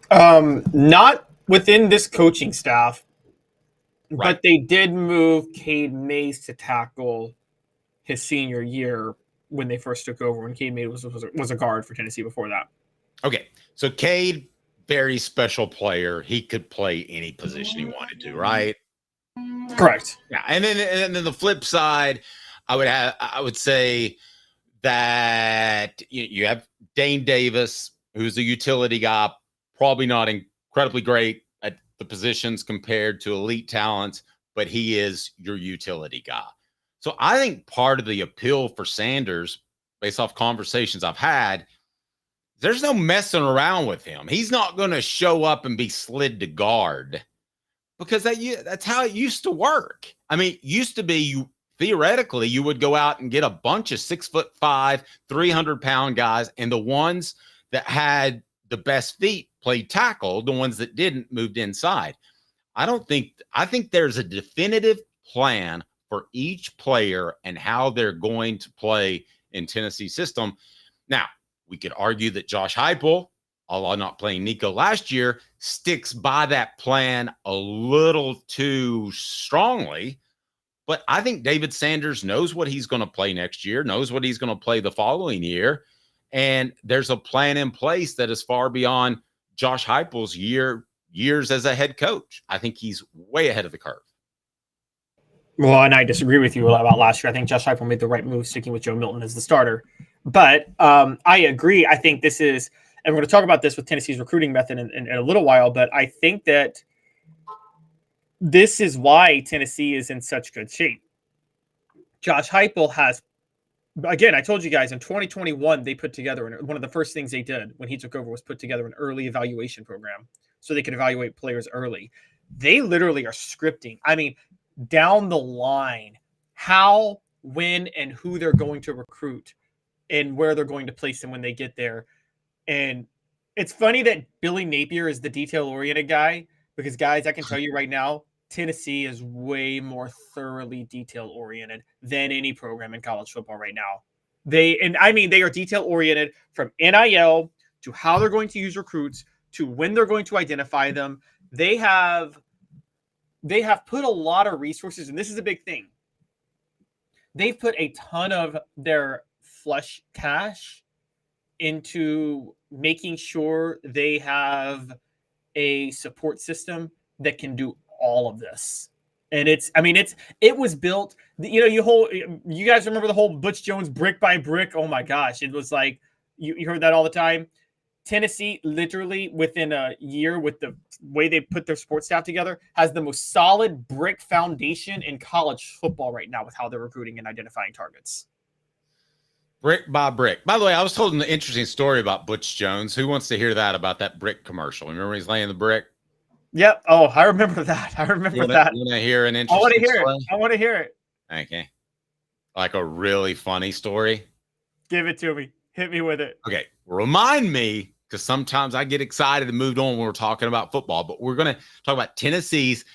Not within this coaching staff, Right. but they did move Cade Mays to tackle his senior year when they first took over, when Cade Mays was a guard for Tennessee before that. Okay, so Cade, very special player. He could play any position he wanted to, right? Correct. Yeah, and then the flip side, I would say that you have Dane Davis, who's a utility guy, probably not incredibly great at the positions compared to elite talents, but he is your utility guy. So I think part of the appeal for Sanders, based off conversations I've had, there's no messing around with him. He's not going to show up and be slid to guard, because that's how it used to work. I mean, it used to be theoretically you would go out and get a bunch of 6'5", 300-pound guys, and the ones that had the best feet played tackle. The ones that didn't moved inside. I think there's a definitive plan for each player and how they're going to play in Tennessee's system. Now, we could argue that Josh Heupel, although not playing Nico last year, sticks by that plan a little too strongly. But I think David Sanders knows what he's going to play next year, knows what he's going to play the following year. And there's a plan in place that is far beyond Josh Heupel's years as a head coach. I think he's way ahead of the curve. Well, and I disagree with you about last year. I think Josh Heupel made the right move sticking with Joe Milton as the starter. But I agree. I think this is, and we're going to talk about this with Tennessee's recruiting method in a little while, but I think that this is why Tennessee is in such good shape. Josh Heupel has, again, I told you guys in 2021, they put together, one of the first things they did when he took over was put together an early evaluation program so they could evaluate players early. They literally are scripting. I mean, down the line, how, when, and who they're going to recruit and where they're going to place them when they get there. And it's funny that Billy Napier is the detail-oriented guy, because, guys, I can tell you right now, Tennessee is way more thoroughly detail-oriented than any program in college football right now. They are detail-oriented from NIL to how they're going to use recruits to when they're going to identify them. They have put a lot of resources, and this is a big thing. They've put a ton of their flush cash into making sure they have a support system that can do all of this. And it was built, you guys remember the whole Butch Jones brick by brick? Oh my gosh. It was like, you heard that all the time. Tennessee, literally within a year, with the way they put their sports staff together, has the most solid brick foundation in college football right now with how they're recruiting and identifying targets. Brick by brick. By the way, I was told an interesting story about Butch Jones. Who wants to hear that about that brick commercial? Remember when he's laying the brick? Yep. Oh, I remember that. You want to hear an interesting I want to hear story? it. I want to hear it. Okay. Like a really funny story? Give it to me. Hit me with it. Okay. Remind me, because sometimes I get excited and moved on when we're talking about football, but we're going to talk about Tennessee's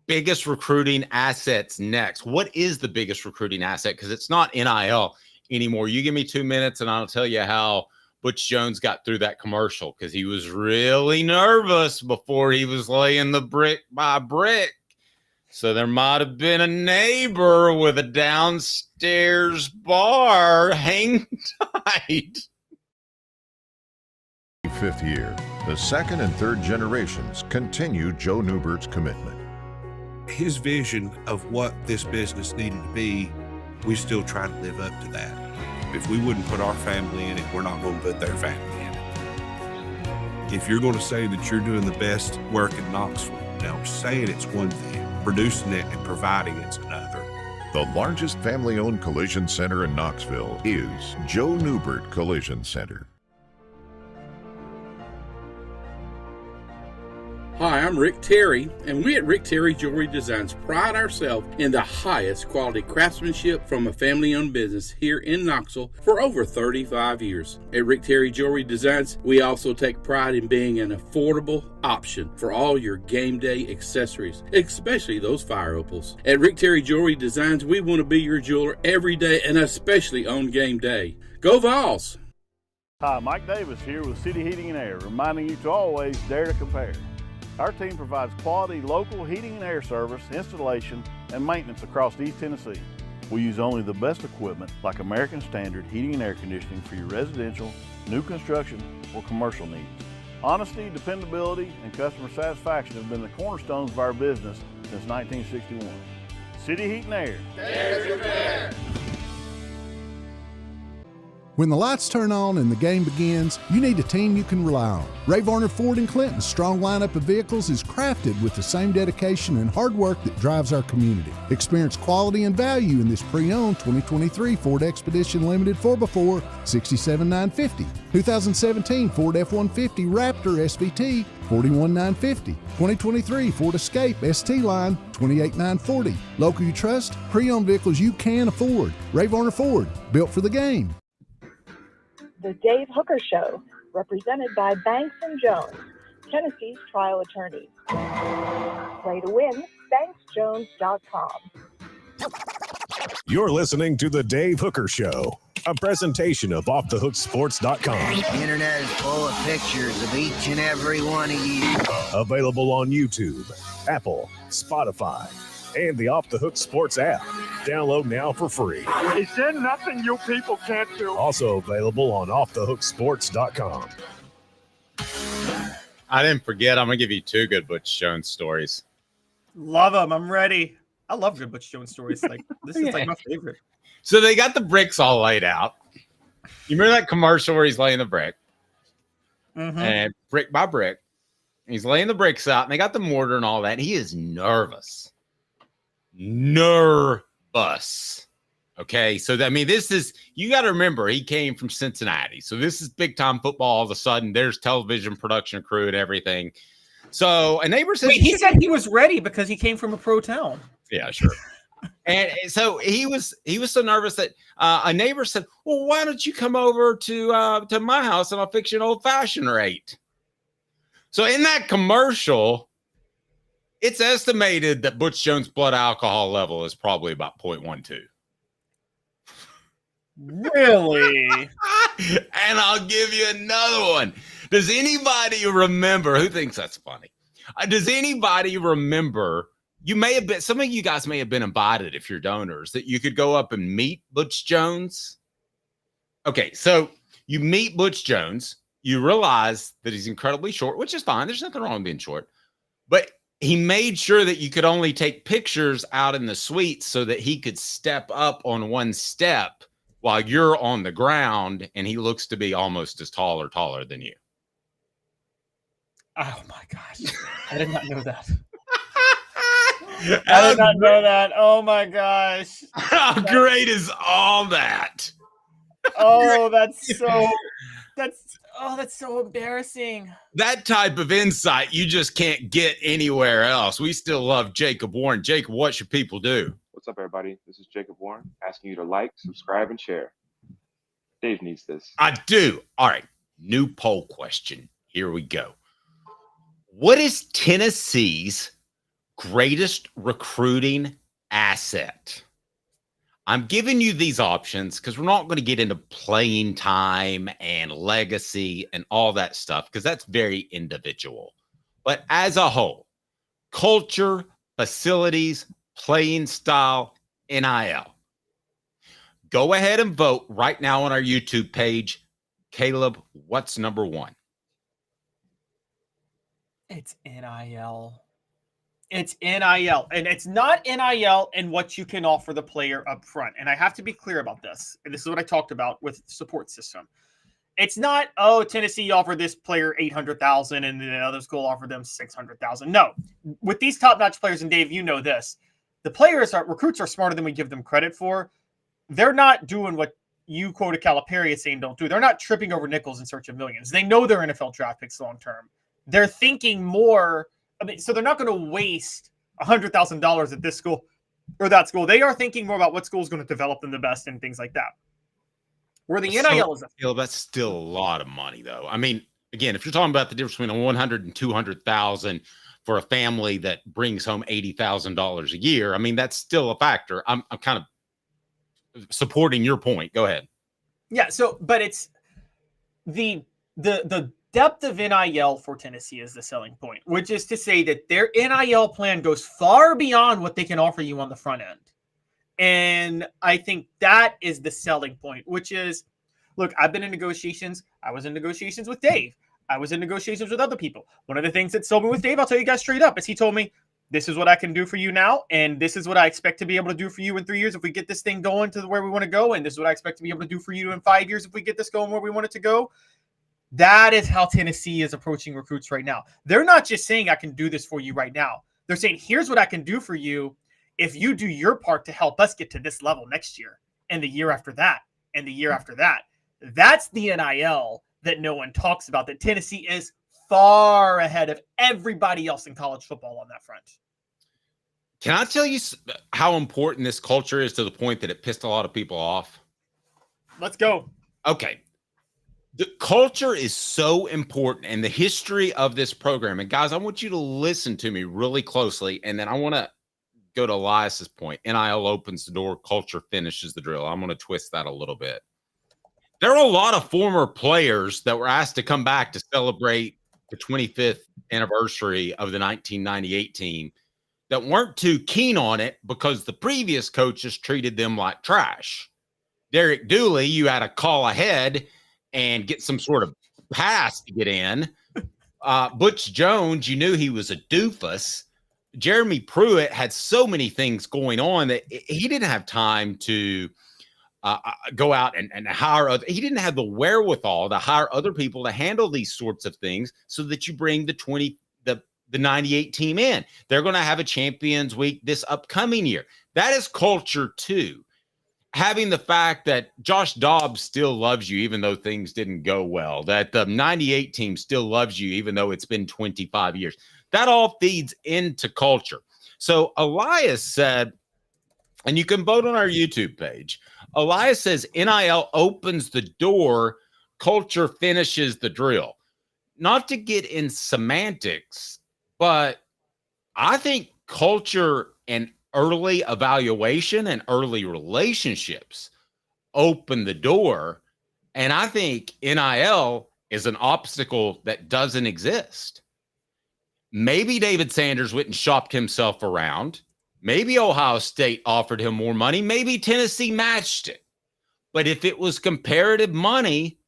biggest recruiting assets next. What is the biggest recruiting asset? Because it's not NIL anymore. You give me 2 minutes and I'll tell you how Butch Jones got through that commercial, because he was really nervous before he was laying the brick by brick. So there might have been a neighbor with a downstairs bar. Hang tight. 5th year, the second and third generations continue Joe Neubert's commitment. His vision of what this business needed to be, we still try to live up to that. If we wouldn't put our family in it, we're not going to put their family in it. If you're going to say that you're doing the best work in Knoxville, now saying it's one thing, producing it and providing it's another. The largest family-owned collision center in Knoxville is Joe Neubert Collision Center. Hi, I'm Rick Terry, and we at Rick Terry Jewelry Designs pride ourselves in the highest quality craftsmanship from a family-owned business here in Knoxville for over 35 years. At Rick Terry Jewelry Designs, we also take pride in being an affordable option for all your game day accessories, especially those fire opals. At Rick Terry Jewelry Designs, we want to be your jeweler every day and especially on game day. Go Vols! Hi, Mike Davis here with City Heating and Air, reminding you to always dare to compare. Our team provides quality local heating and air service, installation, and maintenance across East Tennessee. We use only the best equipment like American Standard heating and air conditioning for your residential, new construction, or commercial needs. Honesty, dependability, and customer satisfaction have been the cornerstones of our business since 1961. City Heat and Air. Dare to compare. When the lights turn on and the game begins, you need a team you can rely on. Ray Varner Ford & Clinton's strong lineup of vehicles is crafted with the same dedication and hard work that drives our community. Experience quality and value in this pre-owned 2023 Ford Expedition Limited 4x4 $67,950, 2017 Ford F-150 Raptor SVT $41,950, 2023 Ford Escape ST Line $28,940. Local you trust, pre-owned vehicles you can afford. Ray Varner Ford, built for the game. The Dave Hooker Show, represented by Banks & Jones, Tennessee's trial attorneys. Play to win, banksjones.com. You're listening to The Dave Hooker Show, a presentation of OffTheHookSports.com. The internet is full of pictures of each and every one of you. Available on YouTube, Apple, Spotify, and the Off the Hook Sports app. Download now for free. Is there nothing you people can't do? Also available on OffTheHookSports.com. I didn't forget. I'm going to give you two good Butch Jones stories. Love them. I'm ready. I love good Butch Jones stories. Like this is like my favorite. So they got the bricks all laid out. You remember that commercial where he's laying the brick? Mm-hmm. And brick by brick. He's laying the bricks out, and they got the mortar and all that. He is nervous. Okay, so I mean, this is, you got to remember, he came from Cincinnati, so this is big time football. All of a sudden, there's television production crew and everything. So a neighbor said, wait, he said he was ready because he came from a pro town. Yeah, sure. And so he was so nervous that a neighbor said, "Well, why don't you come over to my house and I'll fix you an old fashioned or 8." So in that commercial, it's estimated that Butch Jones' blood alcohol level is probably about 0.12. Really? And I'll give you another one. Does anybody remember? Who thinks that's funny? Does anybody remember? You may have been, some of you guys may have been invited, if you're donors, that you could go up and meet Butch Jones. Okay, so you meet Butch Jones. You realize that he's incredibly short, which is fine. There's nothing wrong with being short. But he made sure that you could only take pictures out in the suite so that he could step up on one step while you're on the ground, and he looks to be almost as tall or taller than you. Oh, my gosh. I did not know that. I did not know that. Oh, my gosh. How great is all that? Oh, that's so embarrassing. That type of insight you just can't get anywhere else. We still love Jacob Warren. Jacob, what should people do? What's up, everybody? This is Jacob Warren asking you to like, subscribe, and share. Dave needs this. I do. All right. New poll question. Here we go. What is Tennessee's greatest recruiting asset? I'm giving you these options because we're not going to get into playing time and legacy and all that stuff because that's very individual. But as a whole, culture, facilities, playing style, NIL. Go ahead and vote right now on our YouTube page. Caleb, what's number one? It's NIL. It's NIL. And it's not NIL and what you can offer the player up front. And I have to be clear about this. And this is what I talked about with support system. It's not, oh, Tennessee offered this player $800,000 and the other school offered them $600,000. No. With these top-notch players, and Dave, you know this, recruits are smarter than we give them credit for. They're not doing what you quoted Calipari as saying don't do. They're not tripping over nickels in search of millions. They know they're NFL draft picks long-term. They're thinking more. So they're not going to waste $100,000 at this school or that school. They are thinking more about what school is going to develop them the best and things like that. Where the NIL is, that's still a lot of money, though. I mean, again, if you're talking about the difference between 100 and 200,000 for a family that brings home $80,000 a year, I mean, that's still a factor. I'm kind of supporting your point. Go ahead. Yeah. So, but it's the depth of NIL for Tennessee is the selling point, which is to say that their NIL plan goes far beyond what they can offer you on the front end. And I think that is the selling point, which is, look, I've been in negotiations. I was in negotiations with Dave. I was in negotiations with other people. One of the things that sold me with Dave, I'll tell you guys straight up, is he told me, this is what I can do for you now, and this is what I expect to be able to do for you in 3 years if we get this thing going to where we want to go, and this is what I expect to be able to do for you in 5 years if we get this going where we want it to go. That is how Tennessee is approaching recruits right now. They're not just saying, I can do this for you right now. They're saying, here's what I can do for you if you do your part to help us get to this level next year and the year after that and the year after that. That's the NIL that no one talks about, that Tennessee is far ahead of everybody else in college football on that front. Can I tell you how important this culture is to the point that it pissed a lot of people off? Let's go. Okay. The culture is so important, and the history of this program. And guys, I want you to listen to me really closely. And then I want to go to Elias's point. NIL opens the door, culture finishes the drill. I'm going to twist that a little bit. There are a lot of former players that were asked to come back to celebrate the 25th anniversary of the 1998 team that weren't too keen on it because the previous coaches treated them like trash. Derek Dooley, you had to call ahead and get some sort of pass to get in. Butch Jones, you knew he was a doofus. Jeremy Pruitt had so many things going on that he didn't have time to go out and hire other. He didn't have the wherewithal to hire other people to handle these sorts of things so that you bring the 98 team in. They're going to have a Champions Week this upcoming year. That is culture too. Having the fact that Josh Dobbs still loves you, even though things didn't go well, that the 98 team still loves you, even though it's been 25 years. That all feeds into culture. So Elias said, and you can vote on our YouTube page, Elias says NIL opens the door, culture finishes the drill. Not to get in semantics, but I think culture and early evaluation and early relationships open the door. And I think NIL is an obstacle that doesn't exist. Maybe David Sanders went and shopped himself around. Maybe Ohio State offered him more money. Maybe Tennessee matched it. But if it was comparative money,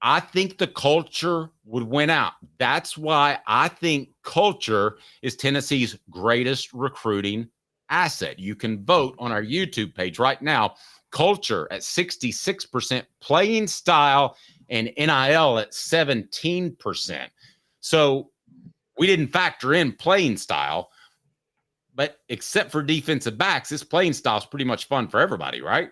I think the culture would win out. That's why I think culture is Tennessee's greatest recruiting asset. You can vote on our YouTube page right now. Culture at 66%, playing style and NIL at 17%. So we didn't factor in playing style, but except for defensive backs, this playing style is pretty much fun for everybody, right?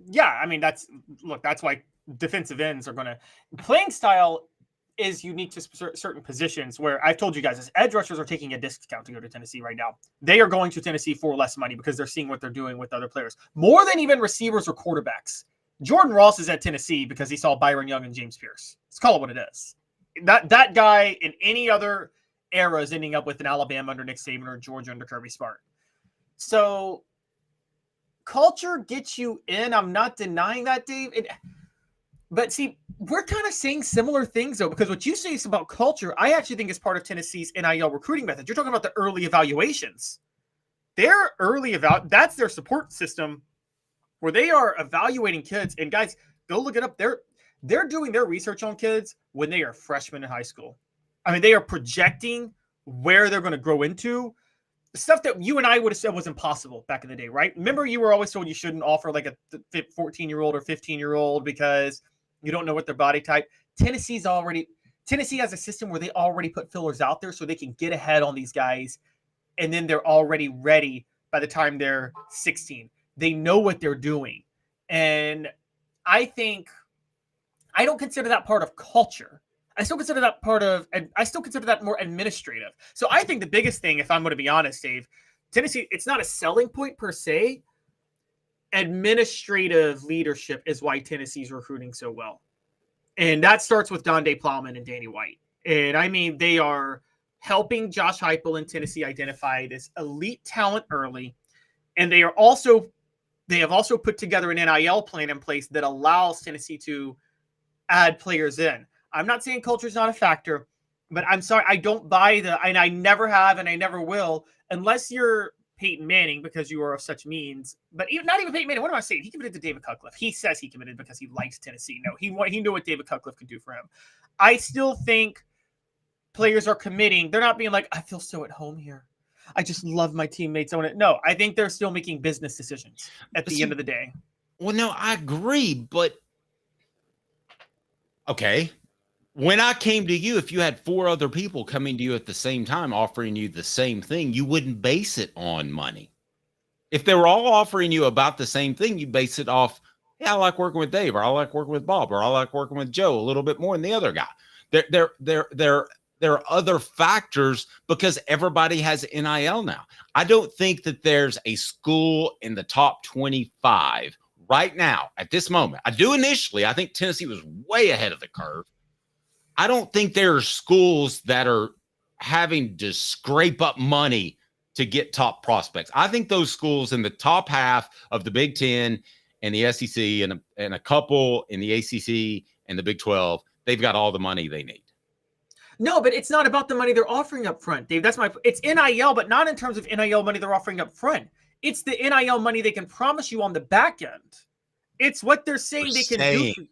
Yeah, I mean, that's why defensive ends are going to – playing style is unique to certain positions where I've told you guys, as edge rushers are taking a discount to go to Tennessee right now. They are going to Tennessee for less money because they're seeing what they're doing with other players. More than even receivers or quarterbacks. Jordan Ross is at Tennessee because he saw Byron Young and James Pierce. Let's call it what it is. That guy in any other era is ending up with an Alabama under Nick Saban or Georgia under Kirby Smart. So culture gets you in. I'm not denying that, Dave. But see, we're kind of saying similar things, though, because what you say is about culture, I actually think is part of Tennessee's NIL recruiting method. You're talking about the early evaluations. Their early that's their support system where they are evaluating kids. And guys, go look it up. They're doing their research on kids when they are freshmen in high school. I mean, they are projecting where they're going to grow into. Stuff that you and I would have said was impossible back in the day, right? Remember, you were always told you shouldn't offer like a 14-year-old or 15-year-old because you don't know what their body type. Tennessee has a system where they already put fillers out there so they can get ahead on these guys, and then they're already ready by the time they're 16. They know what they're doing. And I don't consider that part of culture. I still consider that more administrative. So I think the biggest thing, if I'm going to be honest, Dave, Tennessee, it's not a selling point per se. Administrative leadership is why Tennessee's recruiting so well. And that starts with Donde Plowman and Danny White. And I mean, they are helping Josh Heupel in Tennessee identify this elite talent early. And they have also put together an NIL plan in place that allows Tennessee to add players in. I'm not saying culture is not a factor, but I'm sorry, I don't buy and I never have and I never will, unless you're Peyton Manning because you are of such means. But not even Peyton Manning. What am I saying? He committed to David Cutcliffe. He says he committed because he likes Tennessee. No, he knew what David Cutcliffe could do for him. I still think players are committing. They're not being like, I feel so at home here. I just love my teammates. No, I think they're still making business decisions at the end of the day. Well, no, I agree, but okay. When I came to you, if you had 4 other people coming to you at the same time offering you the same thing, you wouldn't base it on money. If they were all offering you about the same thing, you base it off, I like working with Dave, or I like working with Bob, or I like working with Joe a little bit more than the other guy. There are other factors because everybody has NIL now. I don't think that there's a school in the top 25 right now at this moment. I do initially. I think Tennessee was way ahead of the curve. I don't think there are schools that are having to scrape up money to get top prospects. I think those schools in the top half of the Big Ten and the SEC and a couple in the ACC and the Big 12, they've got all the money they need. No, but it's not about the money they're offering up front, Dave. It's NIL, but not in terms of NIL money they're offering up front. It's the NIL money they can promise you on the back end. It's what they're saying they can do.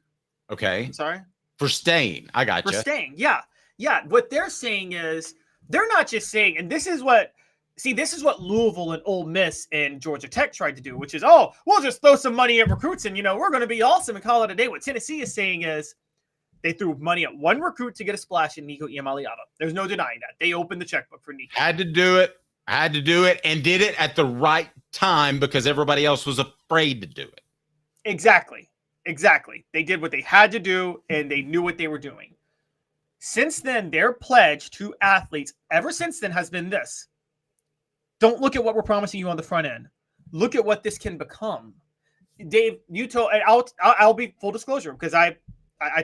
Okay. I'm sorry? For staying. I got you. For staying. Yeah. Yeah. What they're saying is they're not just saying, and this is what Louisville and Ole Miss and Georgia Tech tried to do, which is, we'll just throw some money at recruits and, we're going to be awesome and call it a day. What Tennessee is saying is they threw money at one recruit to get a splash in Nico Iamaleava. There's no denying that. They opened the checkbook for Nico. Had to do it and did it at the right time because everybody else was afraid to do it. Exactly. They did what they had to do, and they knew what they were doing. Since then, their pledge to athletes ever since then has been this. Don't look at what we're promising you on the front end. Look at what this can become. Dave, you told, and I'll be full disclosure because I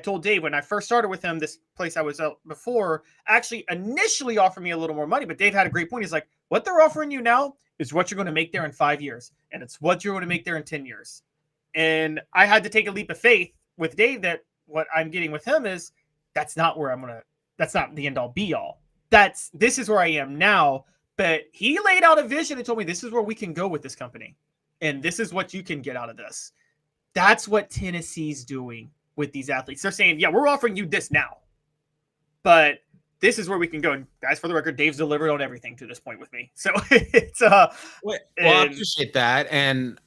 told Dave when I first started with him, this place I was at before actually initially offered me a little more money, but Dave had a great point. He's like, what they're offering you now is what you're going to make there in 5 years, and it's what you're going to make there in 10 years. And I had to take a leap of faith with Dave that what I'm getting with him is that's not the end all be all. This is where I am now. But he laid out a vision and told me this is where we can go with this company. And this is what you can get out of this. That's what Tennessee's doing with these athletes. They're saying, yeah, we're offering you this now. But this is where we can go. And guys, for the record, Dave's delivered on everything to this point with me. So it's well, I appreciate that. And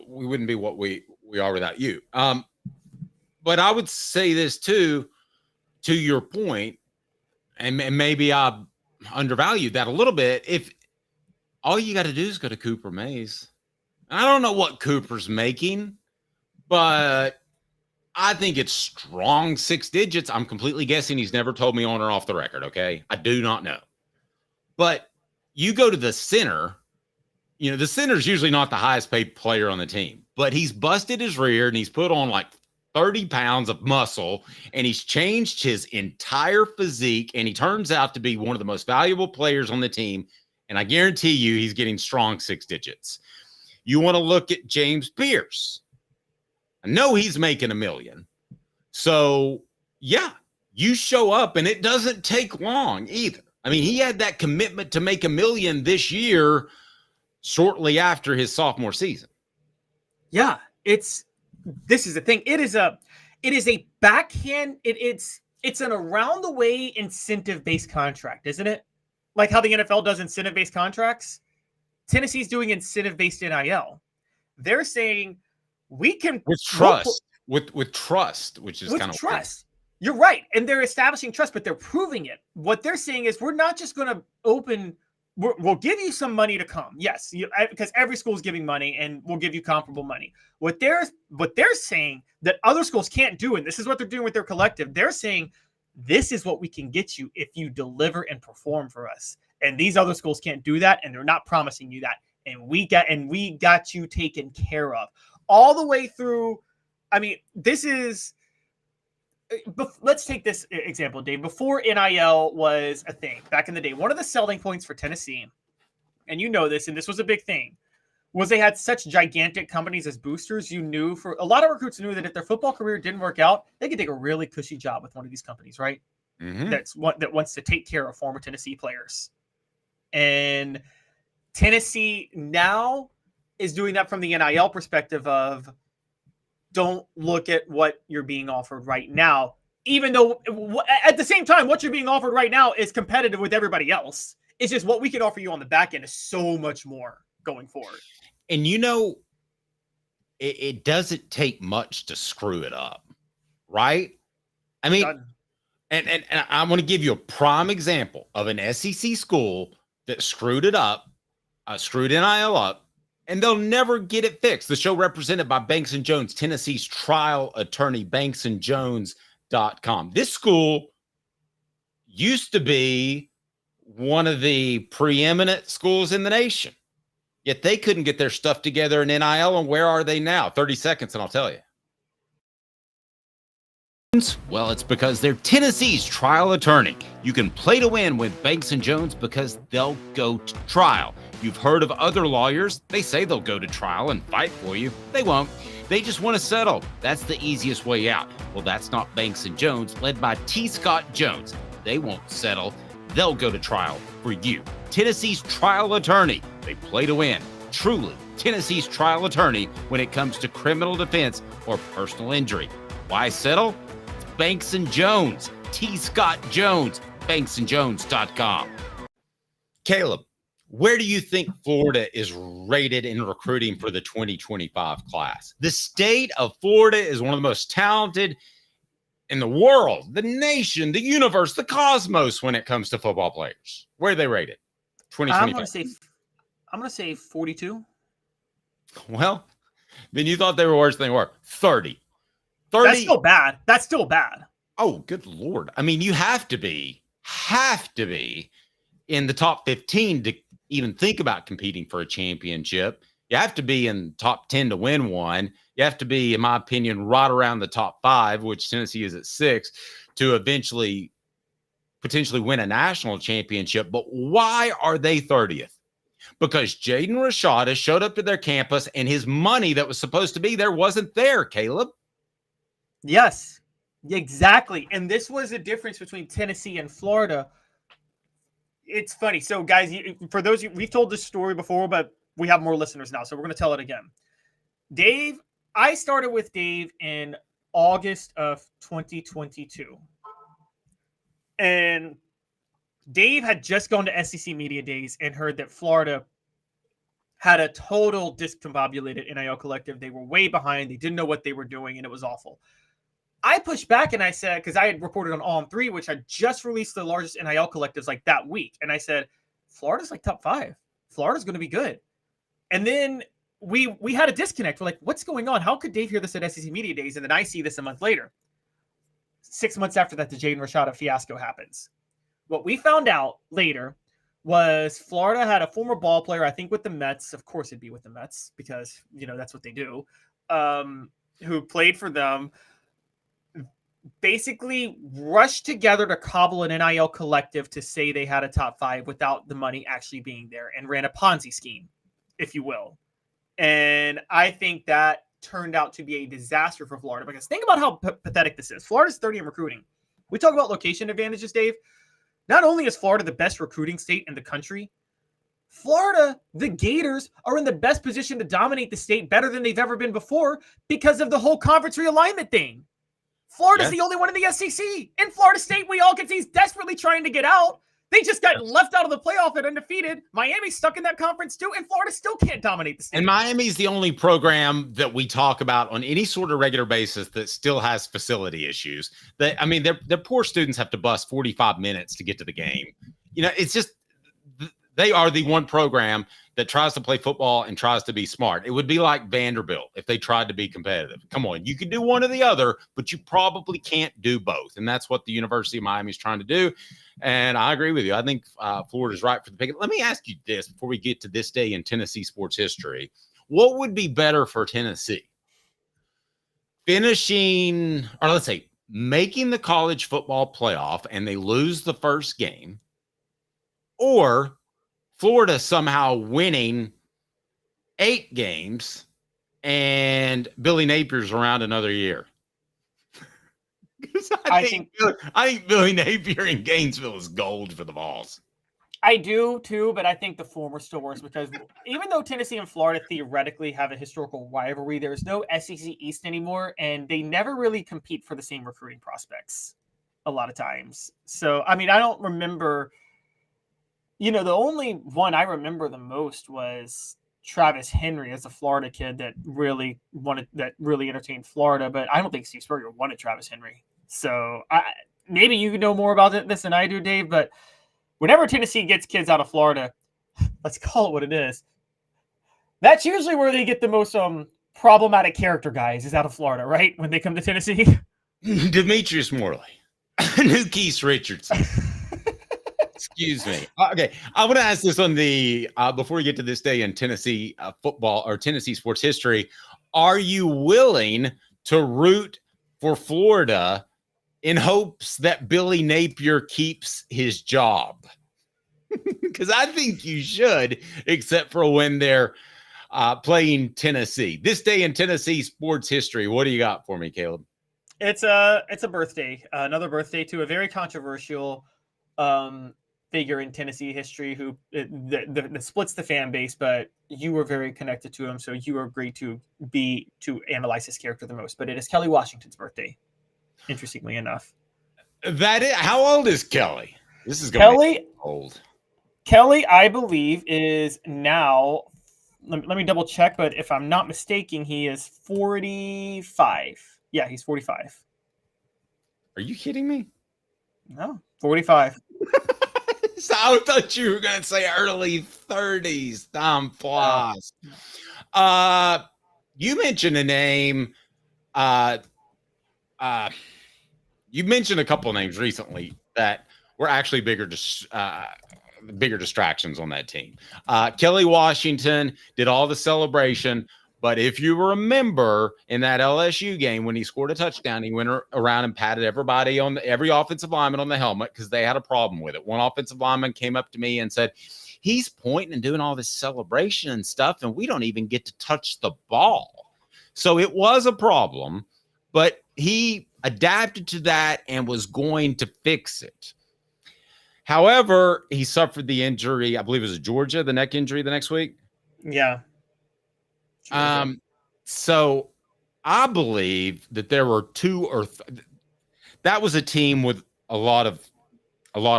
we wouldn't be what we are without you. But I would say this too, to your point, and maybe I undervalued that a little bit. If all you got to do is go to Cooper Mays, I don't know what Cooper's making, but I think it's strong 6 digits. I'm completely guessing. He's never told me on or off the record. Okay. I do not know, but you go to the center, the center's usually not the highest paid player on the team, but he's busted his rear and he's put on like 30 pounds of muscle and he's changed his entire physique. And he turns out to be one of the most valuable players on the team. And I guarantee you he's getting strong 6 digits. You want to look at James Pierce. I know he's making $1 million. So, yeah, you show up and it doesn't take long either. I mean, he had that commitment to make $1 million this year shortly after his sophomore season. Yeah, this is the thing. It is a backhand. It's an around the way incentive based contract, isn't it? Like how the NFL does incentive based contracts. Tennessee's doing incentive based NIL. They're saying we can with trust, with trust, which is kind of trust. You're right, and they're establishing trust, but they're proving it. What they're saying is we're not just going to open. We'll give you some money to come. Yes, because every school is giving money, and we'll give you comparable money. What they're saying that other schools can't do, and this is what they're doing with their collective. They're saying this is what we can get you if you deliver and perform for us. And these other schools can't do that, and they're not promising you that. And we got you taken care of all the way through. I mean, this is. Let's take this example, Dave. Before NIL was a thing back in the day, one of the selling points for Tennessee, and you know this, and this was a big thing, was they had such gigantic companies as boosters. You knew for a lot of recruits knew that if their football career didn't work out, they could take a really cushy job with one of these companies, right? Mm-hmm. That wants to take care of former Tennessee players. And Tennessee now is doing that from the NIL perspective of don't look at what you're being offered right now, even though at the same time, what you're being offered right now is competitive with everybody else. It's just what we can offer you on the back end is so much more going forward. And it doesn't take much to screw it up, right? I mean, and I'm going to give you a prime example of an SEC school that screwed it up, screwed NIL up, and they'll never get it fixed. The show represented by Banks & Jones, Tennessee's trial attorney, banksandjones.com. This school used to be one of the preeminent schools in the nation, yet they couldn't get their stuff together in NIL. And where are they now? 30 seconds, and I'll tell you. Well, it's because they're Tennessee's trial attorney. You can play to win with Banks & Jones because they'll go to trial. You've heard of other lawyers. They say they'll go to trial and fight for you. They won't. They just want to settle. That's the easiest way out. Well, that's not Banks & Jones, led by T. Scott Jones. They won't settle. They'll go to trial for you. Tennessee's trial attorney. They play to win. Truly, Tennessee's trial attorney when it comes to criminal defense or personal injury. Why settle? It's Banks & Jones. T. Scott Jones. banksandjones.com. Caleb, where do you think Florida is rated in recruiting for the 2025 class? The state of Florida is one of the most talented in the world, the nation, the universe, the cosmos when it comes to football players. Where are they rated? 2025. I'm going to say 42. Well, then you thought they were worse than they were. 30. That's still bad. That's still bad. Oh, good Lord. I mean, you have to be in the top 15 to even think about competing for a championship. You have to be in top 10 to win one. You have to be, in my opinion, right around the top 5, which Tennessee is at 6, to eventually potentially win a national championship. But why are they 30th? Because Jaden Rashada showed up to their campus and his money that was supposed to be there wasn't there, Caleb. Yes, exactly. And this was a difference between Tennessee and Florida. It's funny. So, guys, for those of you, we've told this story before, but we have more listeners now, so we're going to tell it again. Dave, I started with Dave in August of 2022. And Dave had just gone to SEC Media Days and heard that Florida had a total discombobulated NIL collective. They were way behind. They didn't know what they were doing, and it was awful. I pushed back and I said, because I had reported on All On 3, which had just released the largest NIL collectives like that week. And I said, Florida's like top 5. Florida's going to be good. And then we had a disconnect. We're like, what's going on? How could Dave hear this at SEC Media Days? And then I see this a month later. 6 months after that, the Jaden Rashada fiasco happens. What we found out later was Florida had a former ball player, I think with the Mets. Of course it'd be with the Mets because, that's what they do, who played for them. Basically rushed together to cobble an NIL collective to say they had a top 5 without the money actually being there and ran a Ponzi scheme, if you will. And I think that turned out to be a disaster for Florida, because think about how pathetic this is. Florida's 30 in recruiting. We talk about location advantages, Dave. Not only is Florida the best recruiting state in the country, Florida, the Gators, are in the best position to dominate the state better than they've ever been before because of the whole conference realignment thing. Florida's the only one in the SEC. In Florida State, we all can see, he's desperately trying to get out. They just got left out of the playoff and undefeated. Miami's stuck in that conference too, and Florida still can't dominate the state. And Miami's the only program that we talk about on any sort of regular basis that still has facility issues. That, I mean, their poor students have to bus 45 minutes to get to the game. You know, it's just, they are the one program that tries to play football and tries to be smart. It would be like Vanderbilt if they tried to be competitive. Come on, you could do one or the other, but you probably can't do both. And that's what the University of Miami is trying to do. And I agree with you. I think Florida's right for the pick. Let me ask you this before we get to this day in Tennessee sports history. What would be better for Tennessee? Finishing, or let's say, making the college football playoff and they lose the first game, or Florida somehow winning 8 games and Billy Napier's around another year? I think Billy Napier in Gainesville is gold for the Vols. I do too, but I think the former still works, because even though Tennessee and Florida theoretically have a historical rivalry, there's no SEC East anymore, and they never really compete for the same recruiting prospects a lot of times. So, I mean, I don't remember, you know, the only one I remember the most was Travis Henry as a Florida kid that really entertained Florida, but I don't think Steve Spurrier wanted Travis Henry. So maybe you know more about this than I do, Dave, but whenever Tennessee gets kids out of Florida, let's call it what it is, that's usually where they get the most problematic character guys, is out of Florida, right? When they come to Tennessee. Demetrius Morley. New Keith Richardson. Excuse me. Okay, I want to ask this on the before we get to this day in Tennessee football or Tennessee sports history. Are you willing to root for Florida in hopes that Billy Napier keeps his job? Because I think you should, except for when they're playing Tennessee. This day in Tennessee sports history. What do you got for me, Caleb? It's a birthday, another birthday to a very controversial figure in Tennessee history who that splits the fan base, but you were very connected to him, so you were great to analyze his character the most. But it is Kelly Washington's birthday, interestingly enough. That is, how old is Kelly? This is going to be old. Kelly, I believe, is now, let me double check, but if I'm not mistaken, he is 45. Yeah, he's 45. Are you kidding me? No, 45. So I thought you were going to say early 30s. Time flies. You mentioned a name. You mentioned a couple of names recently that were actually bigger distractions on that team. Kelly Washington did all the celebration. But if you remember in that LSU game when he scored a touchdown, he went around and patted everybody every offensive lineman on the helmet because they had a problem with it. One offensive lineman came up to me and said, he's pointing and doing all this celebration and stuff, and we don't even get to touch the ball. So it was a problem, but he adapted to that and was going to fix it. However, he suffered the injury, I believe it was Georgia, the neck injury the next week. Yeah. So I believe that there were that was a team with a lot of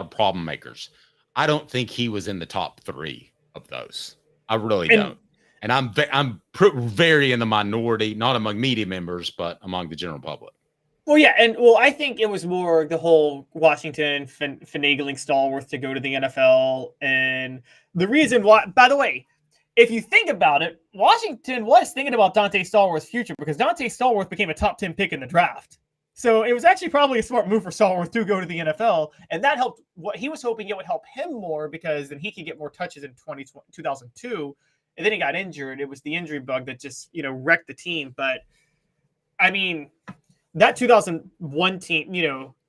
problem makers. I don't think he was in the top 3 of those. I really don't. And I'm very in the minority, not among media members, but among the general public. Well, yeah. I think it was more the whole Washington finagling Stallworth to go to the NFL. And the reason why, by the way, if you think about it, Washington was thinking about Dante Stallworth's future because Dante Stallworth became a top 10 pick in the draft. So it was actually probably a smart move for Stallworth to go to the NFL. And that helped. What he was hoping it would help him more because then he could get more touches in 2002. And then he got injured. It was the injury bug that just, wrecked the team. But I mean, that 2001 team,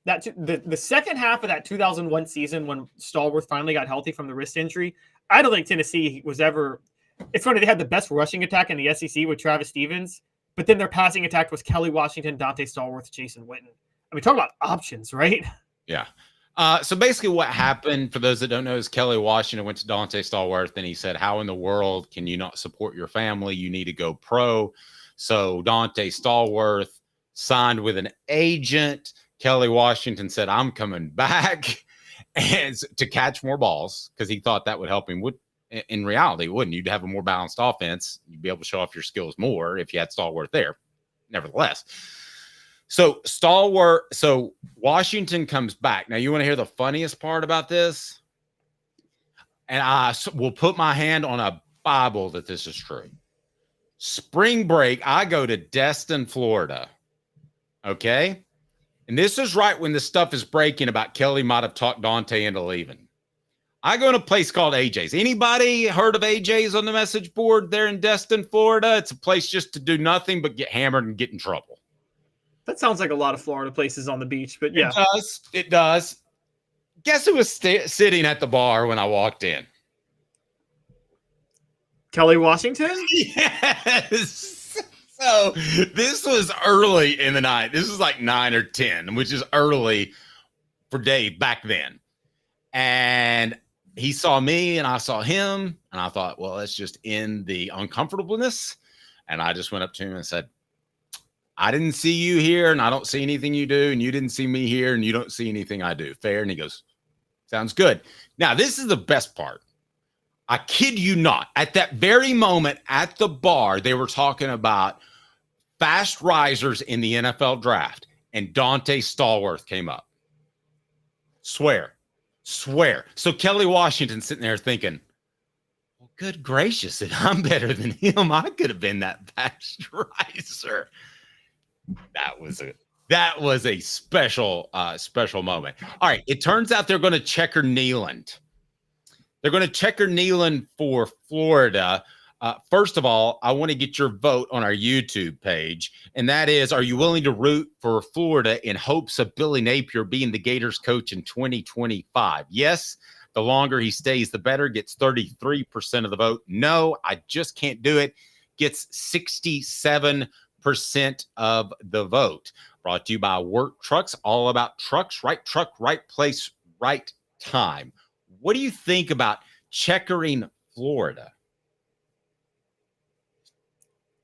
the second half of that 2001 season when Stallworth finally got healthy from the wrist injury, I don't think Tennessee was ever. It's funny, they had the best rushing attack in the SEC with Travis Stevens, But then their passing attack was Kelly Washington, Dante Stallworth, Jason Witten. I mean, talk about options, right? Yeah. So basically what happened, for those that don't know, is Kelly Washington went to Dante Stallworth and he said, how in the world can you not support your family? You need to go pro. So Dante Stallworth signed with an agent. Kelly Washington said, I'm coming back and to catch more balls because he thought that would help him. In reality, wouldn't. You'd have a more balanced offense. You'd be able to show off your skills more if you had Stallworth there. Nevertheless. So Washington comes back. Now, you want to hear the funniest part about this? And I will put my hand on a Bible that this is true. Spring break, I go to Destin, Florida. Okay? And this is right when the stuff is breaking about Kelly might have talked Dante into leaving. I go to a place called AJ's. Anybody heard of AJ's on the message board there in Destin, Florida? It's a place just to do nothing but get hammered and get in trouble. That sounds like a lot of Florida places on the beach, but yeah. It does. Guess who was sitting at the bar when I walked in? Kelly Washington? Yes. So this was early in the night. This was like 9 or 10, which is early for Dave back then. And he saw me and I saw him. And I thought, well, let's just end the uncomfortableness. And I just went up to him and said, I didn't see you here and I don't see anything you do. And you didn't see me here and you don't see anything I do. Fair? And he goes, sounds good. Now, this is the best part. I kid you not. At that very moment at the bar, they were talking about fast risers in the NFL draft. And Dante Stallworth came up. Swear. So Kelly Washington sitting there thinking, well, good gracious, if I'm better than him, I could have been that fast riser. That was a special moment. All right. It turns out they're going to Checker Neyland. They're going to Checker Neyland for Florida. First of all, I want to get your vote on our YouTube page. And that is, are you willing to root for Florida in hopes of Billy Napier being the Gators coach in 2025? Yes. The longer he stays, the better. Gets 33% of the vote. No, I just can't do it. Gets 67% of the vote. Brought to you by Work Trucks, all about trucks, right truck, right place, right time. What do you think about checkering Florida?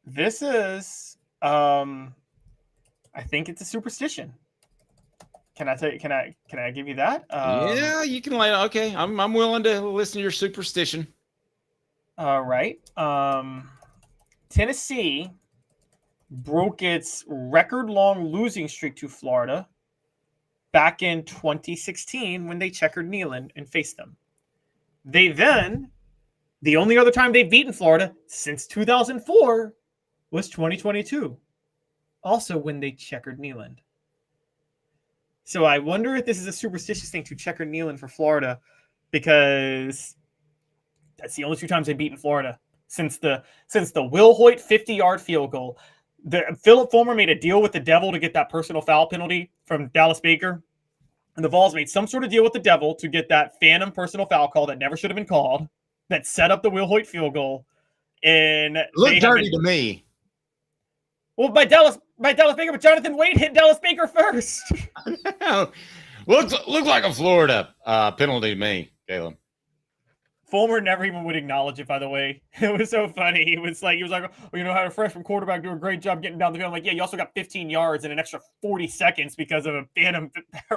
This is, I think it's a superstition. Can I give you that? Yeah, you can lay it. Okay, I'm willing to listen to your superstition. All right. Tennessee broke its record-long losing streak to Florida back in 2016 when they checkered Neyland and faced them. They then, the only other time they've beaten Florida since 2004 was 2022, also when they checkered Neyland. So I wonder if this is a superstitious thing to checker Neyland for Florida, because that's the only 2 times they've beaten Florida since the Will Hoyt 50-yard field goal. Philip Fulmer made a deal with the devil to get that personal foul penalty from Dallas Baker. And the Vols made some sort of deal with the devil to get that phantom personal foul call that never should have been called, that set up the Will Hoyt field goal. And looked dirty to me. Well, by Dallas Baker, but Jonathan Wade hit Dallas Baker first. Looked like a Florida penalty to me, Caleb. Fulmer never even would acknowledge it, by the way. It was so funny. He was like, well, you know, had a freshman quarterback do a great job getting down the field. I'm like, yeah, you also got 15 yards and an extra 40 seconds because of a phantom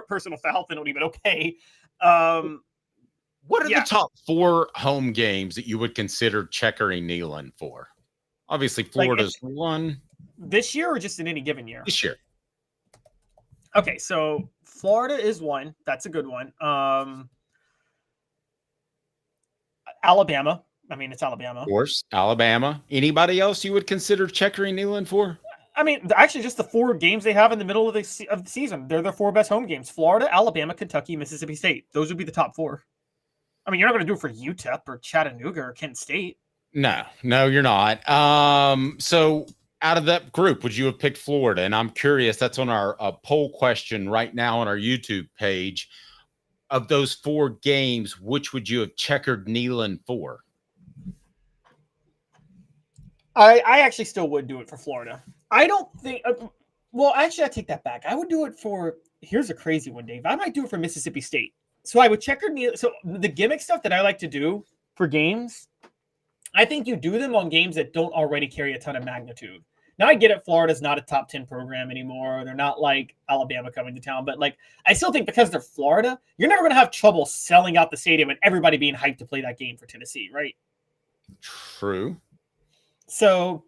personal foul penalty, but okay. What are the top 4 home games that you would consider checkering Neyland for? Obviously, Florida's one. This year or just in any given year? This year. Okay, so Florida is one. That's a good one. Alabama. I mean, it's Alabama. Of course, Alabama. Anybody else you would consider checkering Neyland for? I mean, actually, just the 4 games they have in the middle of the season. They're their 4 best home games. Florida, Alabama, Kentucky, Mississippi State. Those would be the top 4. I mean, you're not going to do it for UTEP or Chattanooga or Kent State. No, you're not. So out of that group, would you have picked Florida? And I'm curious, that's on our poll question right now on our YouTube page. Of those 4 games, which would you have checkered Neyland for? I actually still would do it for Florida. I don't think. Well, actually, I take that back. I would do it for. Here's a crazy one, Dave. I might do it for Mississippi State. So I would Checker Neyland. So the gimmick stuff that I like to do for games, I think you do them on games that don't already carry a ton of magnitude. Now I get it. Florida's not a top 10 program anymore. They're not like Alabama coming to town, but like I still think because they're Florida, you're never going to have trouble selling out the stadium and everybody being hyped to play that game for Tennessee, right? True. So,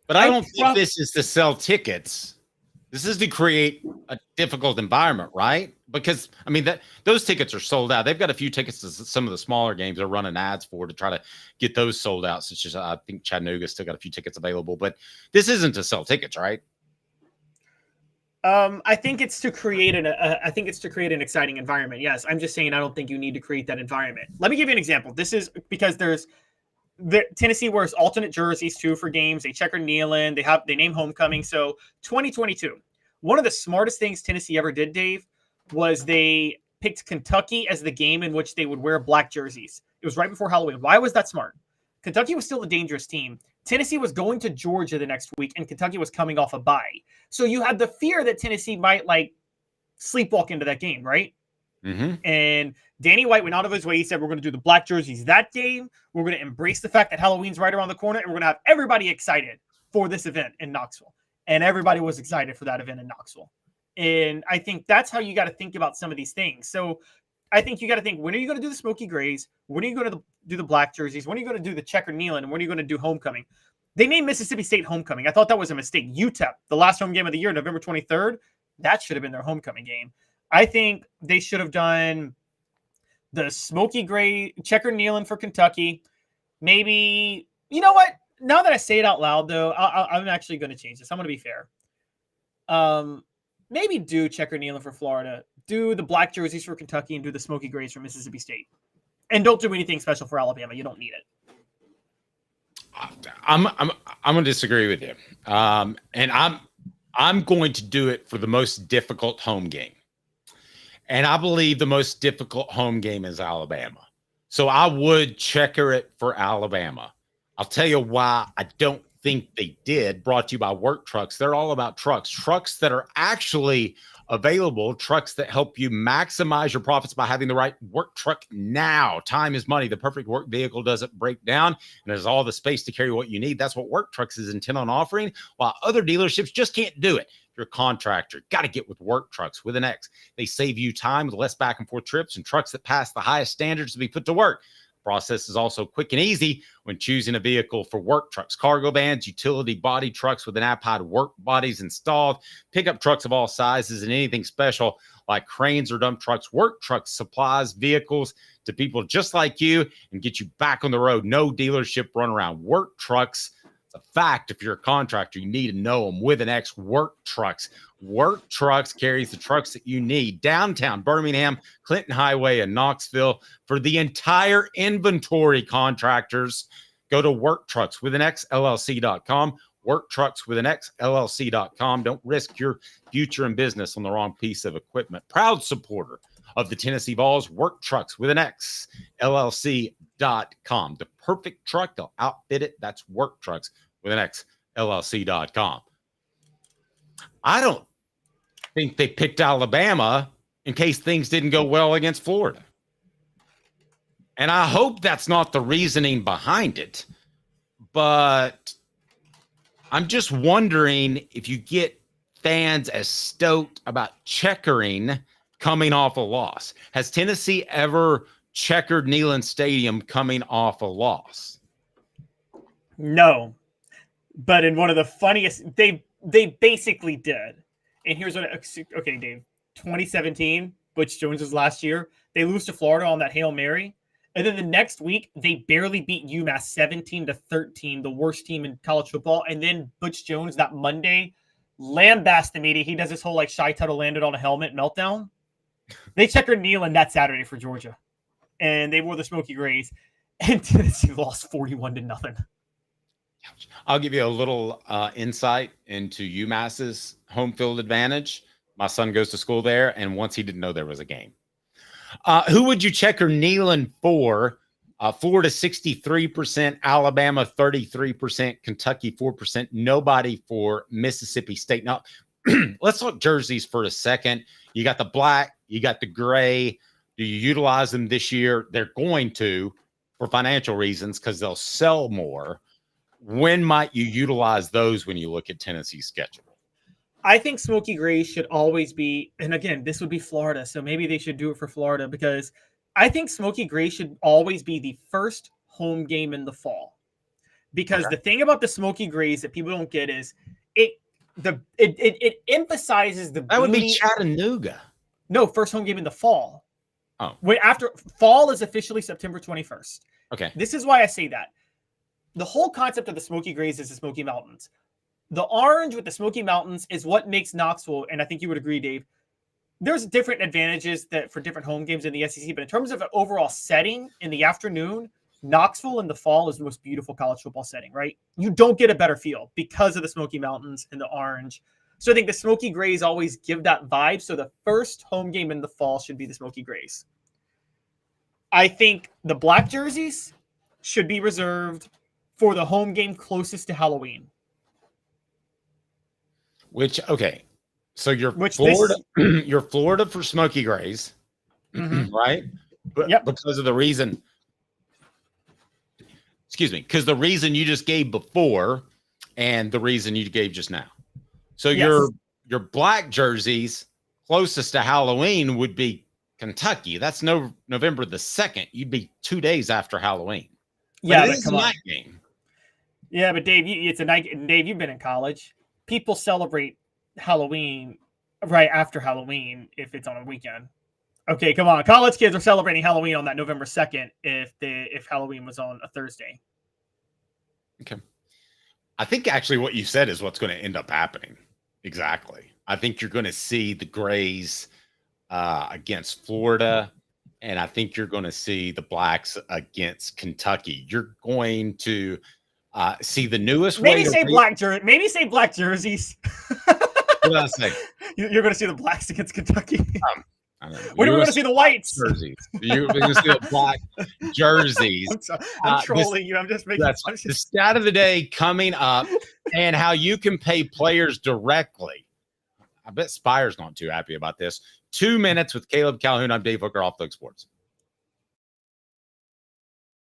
but I don't think this is to sell tickets. This is to create a difficult environment, right? Because I mean those tickets are sold out. They've got a few tickets to some of the smaller games they're running ads for to try to get those sold out. So it's just I think Chattanooga's still got a few tickets available, but this isn't to sell tickets, right? I think it's to create an exciting environment. Yes, I'm just saying I don't think you need to create that environment. Let me give you an example. This is because Tennessee wears alternate jerseys too for games. They Checker Neyland. They name homecoming. So 2022, one of the smartest things Tennessee ever did, Dave, was they picked Kentucky as the game in which they would wear black jerseys. It was right before Halloween. Why was that smart? Kentucky was still a dangerous team. Tennessee was going to Georgia the next week, and Kentucky was coming off a bye. So you had the fear that Tennessee might like sleepwalk into that game, right? Mm-hmm. And Danny White went out of his way. He said, we're going to do the black jerseys that game. We're going to embrace the fact that Halloween's right around the corner, and we're going to have everybody excited for this event in Knoxville. And everybody was excited for that event in Knoxville. And I think that's how you got to think about some of these things. So I think you got to think, when are you going to do the Smoky Grays? When are you going to do the black jerseys? When are you going to do the Checker Neyland? And when are you going to do homecoming? They named Mississippi State homecoming. I thought that was a mistake. UTEP, the last home game of the year, November 23rd, that should have been their homecoming game. I think they should have done the Smoky Gray, Checker Neyland for Kentucky. Maybe, you know what? Now that I say it out loud, though, I'm actually going to change this. I'm going to be fair. Maybe do Checker Neyland for Florida. Do the black jerseys for Kentucky and do the Smoky Grays for Mississippi State. And don't do anything special for Alabama. You don't need it. I'm going to disagree with you. And I'm going to do it for the most difficult home game. And I believe the most difficult home game is Alabama. So I would checker it for Alabama. I'll tell you why I don't think they did. Brought to you by Work Trucks. They're all about trucks that are actually available, trucks that help you maximize your profits by having the right work truck now. Time is money. The perfect work vehicle doesn't break down and has all the space to carry what you need. That's what Work Trucks is intent on offering, while other dealerships just can't do it. You're a contractor, got to get with Work Trucks with an X. They save you time with less back and forth trips and trucks that pass the highest standards to be put to work. Process is also quick and easy when choosing a vehicle for work trucks, cargo vans, utility body trucks with an app-hide work bodies installed, pickup trucks of all sizes, and anything special like cranes or dump trucks. Work Trucks supplies vehicles to people just like you and get you back on the road. No dealership runaround. Work Trucks. It's a fact. If you're a contractor, you need to know them with an X. Work Trucks. Work Trucks carries the trucks that you need. Downtown Birmingham, Clinton Highway, and Knoxville. For the entire inventory, contractors, go to Work Trucks with an X, LLC.com. Work Trucks with an X, LLC.com. Don't risk your future in business on the wrong piece of equipment. Proud supporter of the Tennessee Vols. Work Trucks with an X, LLC.com. The perfect truck, they'll outfit it. That's Work Trucks with an X, LLC.com. I don't think they picked Alabama in case things didn't go well against Florida. And I hope that's not the reasoning behind it. But I'm just wondering if you get fans as stoked about checkering coming off a loss. Has Tennessee ever checkered Neyland Stadium coming off a loss? No. But in one of the funniest, they basically did. And here's what, okay, Dave, 2017, Butch Jones's last year, they lose to Florida on that Hail Mary. And then the next week, they barely beat UMass 17-13, the worst team in college football. And then Butch Jones that Monday lambasted the media. He does this whole like Shy Tuttle landed on a helmet meltdown. They checkered Neyland that Saturday for Georgia. And they wore the Smoky Grays. And Tennessee lost 41-0. I'll give you a little insight into UMass's home field advantage. My son goes to school there, and once he didn't know there was a game. Who would you checker Neyland for? Florida 63%, Alabama 33%, Kentucky 4%, nobody for Mississippi State. Now, let's look jerseys for a second. You got the black, you got the gray. Do you utilize them this year? They're going to for financial reasons because they'll sell more. When might you utilize those when you look at Tennessee's schedule? I think Smoky Gray should always be, and again, this would be Florida, so maybe they should do it for Florida because I think Smoky Gray should always be the first home game in the fall. Because the thing about the Smoky Grays that people don't get is it emphasizes the that would be Chattanooga. No, first home game in the fall. Oh. Wait, after fall is officially September 21st. Okay. This is why I say that. The whole concept of the Smoky Grays is the Smoky Mountains. The orange with the Smoky Mountains is what makes Knoxville, and I think you would agree, Dave, there's different advantages that for different home games in the SEC, but in terms of an overall setting in the afternoon, Knoxville in the fall is the most beautiful college football setting, right? You don't get a better feel because of the Smoky Mountains and the orange. So I think the Smoky Grays always give that vibe. So the first home game in the fall should be the Smoky Grays. I think the black jerseys should be reserved for the home game closest to Halloween. So you're Florida, you're Florida for Smoky Grays, right? But because of the reason, because the reason you just gave before and the reason you gave just now. So your black jerseys closest to Halloween would be Kentucky. That's November the 2nd. You'd be 2 days after Halloween. But it's a night game. Yeah, but Dave, it's a night. Dave, you've been in college. People celebrate Halloween right after Halloween if it's on a weekend. Okay, come on. College kids are celebrating Halloween on that November 2nd if Halloween was on a Thursday. Okay. I think actually what you said is what's going to end up happening. Exactly. I think you're going to see the Grays against Florida, and I think you're going to see the Blacks against Kentucky. You're going to see the newest maybe say black jerseys. What did I say? You're going to see the Blacks against Kentucky. When are we going to see the whites? Jerseys. You're going to see the black jerseys. I'm trolling you. I'm just making that's the stat of the day coming up, and how you can pay players directly. I bet Spire's not too happy about this. 2 minutes with Caleb Calhoun. I'm Dave Hooker, Off the Hook Sports.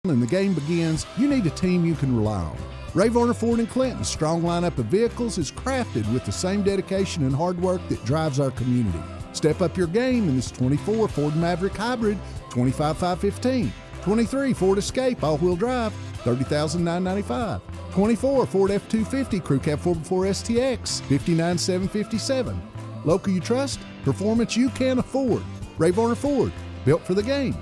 When the game begins, you need a team you can rely on. Ray Varner Ford and Clinton's strong lineup of vehicles is crafted with the same dedication and hard work that drives our community. Step up your game in this 24 Ford Maverick Hybrid, 25,515, 23 Ford Escape all-wheel drive, $30,995, 24 Ford F-250 Crew Cab 4x4 STX, $59,757. Local you trust, performance you can afford. Ray Varner Ford, built for the game.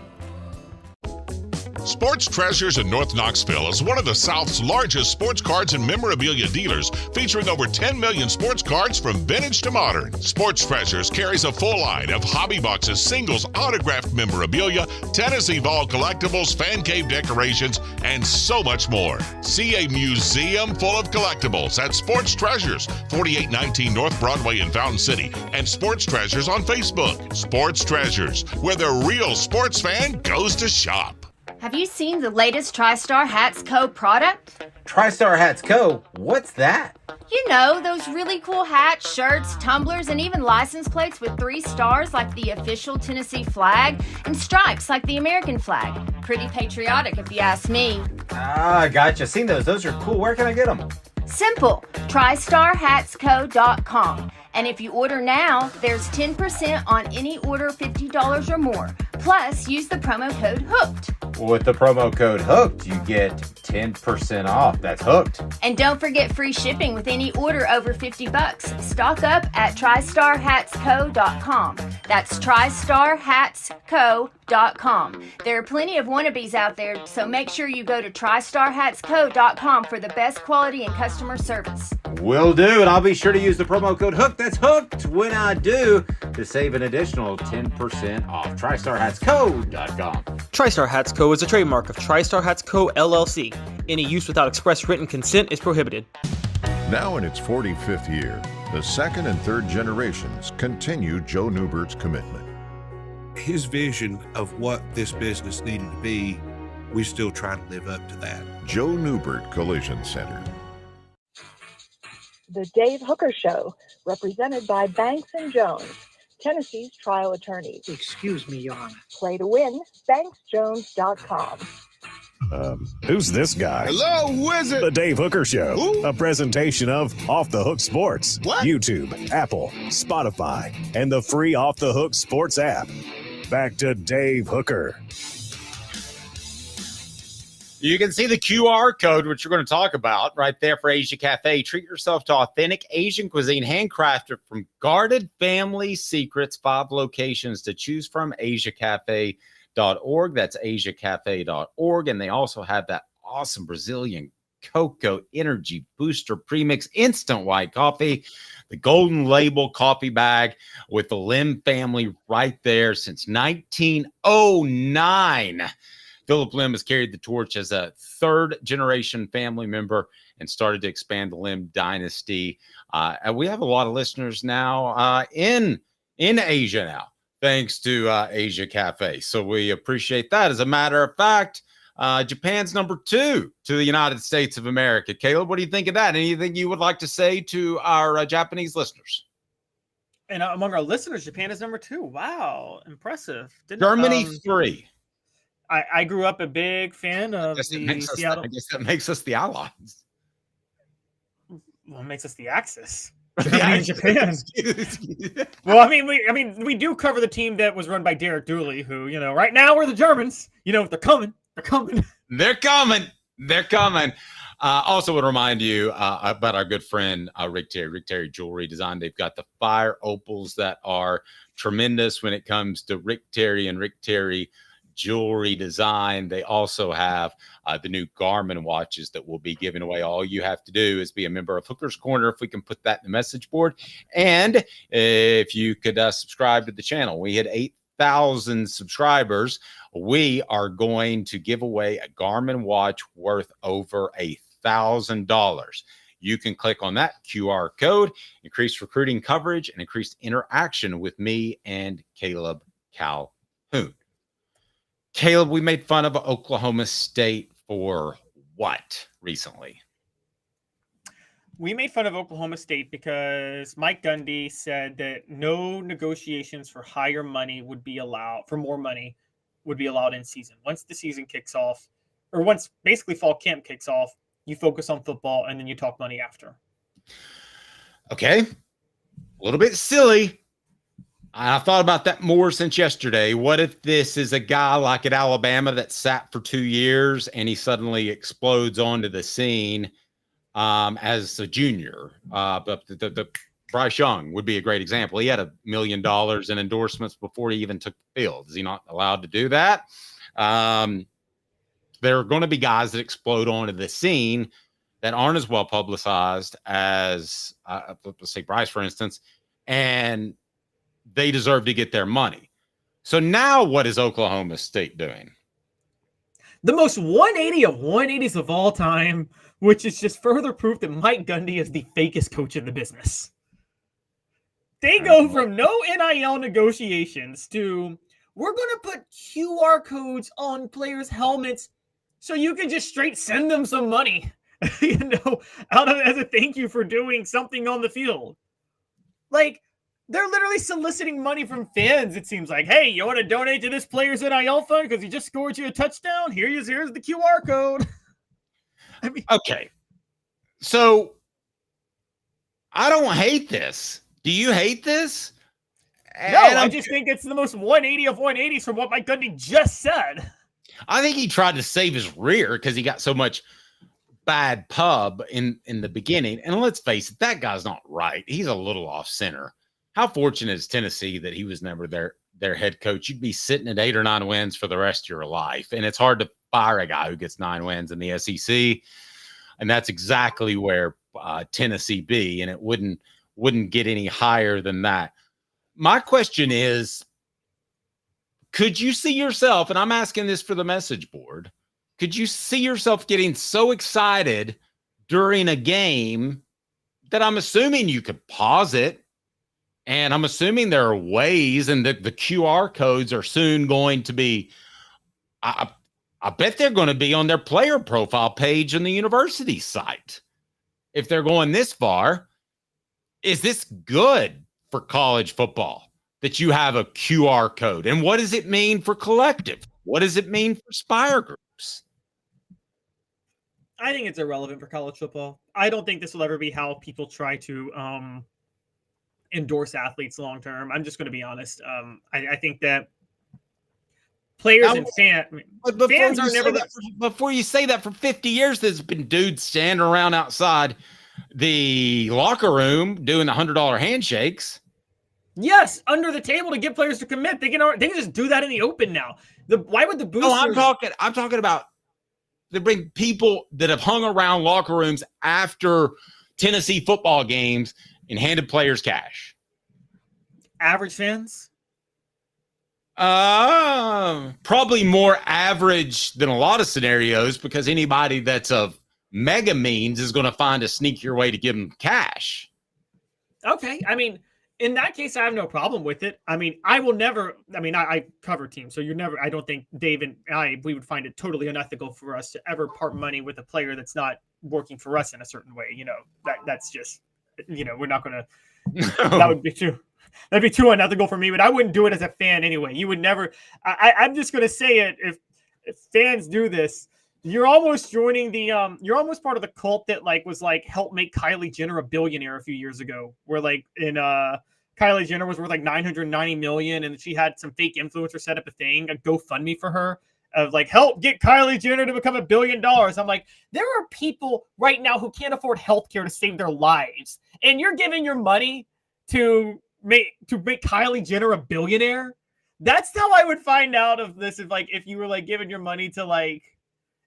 Sports Treasures in North Knoxville is one of the South's largest sports cards and memorabilia dealers, featuring over 10 million sports cards from vintage to modern. Sports Treasures carries a full line of hobby boxes, singles, autographed memorabilia, Tennessee Vol collectibles, fan cave decorations, and so much more. See a museum full of collectibles at Sports Treasures, 4819 North Broadway in Fountain City, and Sports Treasures on Facebook. Sports Treasures, where the real sports fan goes to shop. Have you seen the latest TriStar Hats Co. product? TriStar Hats Co.? What's that? You know, those really cool hats, shirts, tumblers, and even license plates with 3 stars like the official Tennessee flag and stripes like the American flag. Pretty patriotic if you ask me. Ah, gotcha. Seen those. Those are cool. Where can I get them? Simple. TriStarHatsCo.com. And if you order now, there's 10% on any order $50 or more. Plus, use the promo code HOOKED. With the promo code HOOKED, you get 10% off. That's hooked. And don't forget free shipping with any order over $50. Stock up at TriStarHatsCo.com. That's TriStarHatsCo.com. There are plenty of wannabes out there, so make sure you go to TriStarHatsCo.com for the best quality and customer service. Will do, and I'll be sure to use the promo code HOOKED. That's hooked when I do, to save an additional 10% off. TriStarHatsCo.com. TriStar Hats Co. is a trademark of TriStar Hats Co. LLC. Any use without express written consent is prohibited. Now in its 45th year, the second and third generations continue Joe Neubert's commitment. His vision of what this business needed to be, we still try to live up to that. Joe Neubert Collision Center. The Dave Hooker Show, represented by Banks and Jones, Tennessee's trial attorneys. Excuse me, Your Honor. Play to win, banksjones.com. Who's this guy? Hello, wizard. The Dave Hooker Show, a presentation of Off the Hook Sports, YouTube, Apple, Spotify, and the free Off the Hook Sports app. Back to Dave Hooker. You can see the QR code, which we're going to talk about right there for Asia Cafe. Treat yourself to authentic Asian cuisine, handcrafted from guarded family secrets. 5 locations to choose from. AsiaCafe.org. That's AsiaCafe.org. And they also have that awesome Brazilian cocoa energy booster premix instant white coffee, the golden label coffee bag with the Lim family right there since 1909. Philip Lim has carried the torch as a 3rd-generation family member and started to expand the Lim dynasty. And we have a lot of listeners now in Asia now, thanks to Asia Cafe. So we appreciate that. As a matter of fact, Japan's number 2 to the United States of America. Caleb, what do you think of that? Anything you would like to say to our Japanese listeners? And among our listeners, Japan is number 2. Wow, impressive. Germany 3. I grew up a big fan of the Seattle. I guess that makes us the allies. Well, it makes us the Axis. Germany and Japan. Well, I mean, we do cover the team that was run by Derek Dooley, who, right now we're the Germans. They're coming. They're coming. They're coming. They're coming. Also would remind you about our good friend Rick Terry Jewelry Design. They've got the fire opals that are tremendous when it comes to Rick Terry and Rick Terry Jewelry Design. They also have the new Garmin watches that we'll be giving away. All you have to do is be a member of Hooker's Corner, if we can put that in the message board. And if you could subscribe to the channel. We hit 8,000 subscribers. We are going to give away a Garmin watch worth over $1,000. You can click on that QR code, increase recruiting coverage, and increased interaction with me and Caleb Calhoun. Caleb, we made fun of Oklahoma State for what recently? We made fun of Oklahoma State because Mike Gundy said that no negotiations for higher money would be allowed, for more money would be allowed in season. Once the season kicks off, or once basically fall camp kicks off, you focus on football and then you talk money after. Okay. A little bit silly. I've thought about that more since yesterday. What if this is a guy like at Alabama that sat for 2 years and he suddenly explodes onto the scene as a junior? But the Bryce Young would be a great example. He had $1 million in endorsements before he even took the field. Is he not allowed to do that? There are going to be guys that explode onto the scene that aren't as well publicized as, let's say, Bryce, for instance, and they deserve to get their money. So now what is Oklahoma State doing? The most 180 of 180s of all time, which is just further proof that Mike Gundy is the fakest coach in the business. They go from no NIL negotiations to, we're going to put QR codes on players' helmets so you can just straight send them some money, out of as a thank you for doing something on the field. Like, they're literally soliciting money from fans, it seems like. Hey, you want to donate to this player's NIL fund because he just scored you a touchdown? Here's the QR code. Okay. So, I don't hate this. Do you hate this? No, I just think it's the most 180 of 180s from what Mike Gundy just said. I think he tried to save his rear because he got so much bad pub in the beginning. And let's face it, that guy's not right. He's a little off center. How fortunate is Tennessee that he was never their head coach? You'd be sitting at 8 or 9 wins for the rest of your life. And it's hard to fire a guy who gets 9 wins in the SEC. And that's exactly where Tennessee be. And it wouldn't get any higher than that. My question is, could you see yourself, and I'm asking this for the message board, could you see yourself getting so excited during a game that I'm assuming you could pause it? And I'm assuming there are ways, and the QR codes are soon going to be, I I bet they're going to be on their player profile page on the university site. If they're going this far, is this good for college football that you have a QR code? And what does it mean for collective? What does it mean for Spire groups? I think it's irrelevant for college football. I don't think this will ever be how people try to endorse athletes long term. I'm just going to be honest. I think that players and fans are never. Before you say that, for 50 years, there's been dudes standing around outside the locker room doing the $100 handshakes. Yes, under the table to get players to commit. They can just do that in the open now. Why would the boosters? No, I'm talking about they bring people that have hung around locker rooms after Tennessee football games and handed players cash. Average fans? Probably more average than a lot of scenarios, because anybody that's of mega means is going to find a sneakier way to give them cash. Okay. I mean, in that case, I have no problem with it. I mean, I cover teams, so I don't think Dave and we would find it totally unethical for us to ever part money with a player that's not working for us in a certain way. That's just, we're not going to, that'd be too unethical for me, but I wouldn't do it as a fan anyway. You would never, I'm just going to say it. If fans do this, you're almost joining you're almost part of the cult that was helped make Kylie Jenner a billionaire a few years ago, where Kylie Jenner was worth $990 million, and she had some fake influencer set up a GoFundMe for her of help get Kylie Jenner to become $1 billion. I'm like, there are people right now who can't afford healthcare to save their lives, and you're giving your money to make Kylie Jenner a billionaire. That's how I would find out of this. If you were giving your money to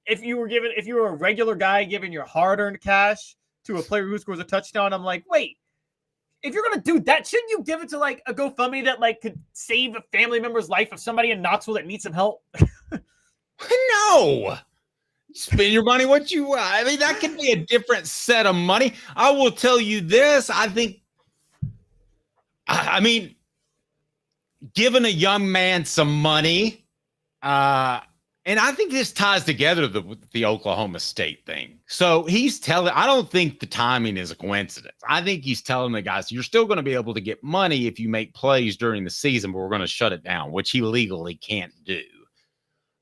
if you were a regular guy giving your hard-earned cash to a player who scores a touchdown, I'm like, wait, if you're going to do that, shouldn't you give it to a GoFundMe that could save a family member's life of somebody in Knoxville that needs some help? No. Spend your money what you want. I mean, that could be a different set of money. I will tell you this. I mean, giving a young man some money, and I think this ties together with the Oklahoma State thing. So I don't think the timing is a coincidence. I think he's telling the guys, you're still going to be able to get money if you make plays during the season, but we're going to shut it down, which he legally can't do.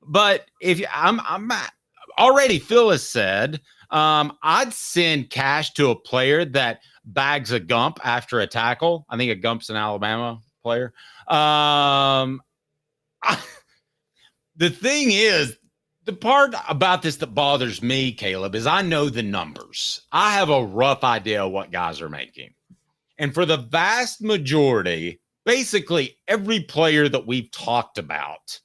But I'm already, Phil has said, I'd send cash to a player that bags a gump after a tackle. I think a gump's an Alabama player. The thing is, the part about this that bothers me, Caleb, is I know the numbers. I have a rough idea of what guys are making. And for the vast majority, basically every player that we've talked about,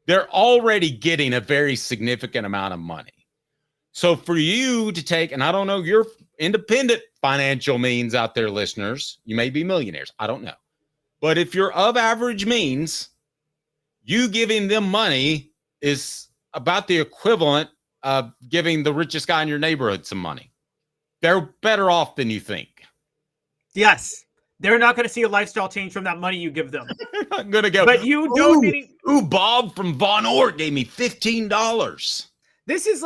they're already getting a very significant amount of money. So for you to take, and I don't know your independent financial means out there, listeners, you may be millionaires. I don't know. But if you're of average means, you giving them money is about the equivalent of giving the richest guy in your neighborhood some money. They're better off than you think. Yes. They're not going to see a lifestyle change from that money you give them. They're not going to go. But you donating. Bob from Von Ort gave me $15. This is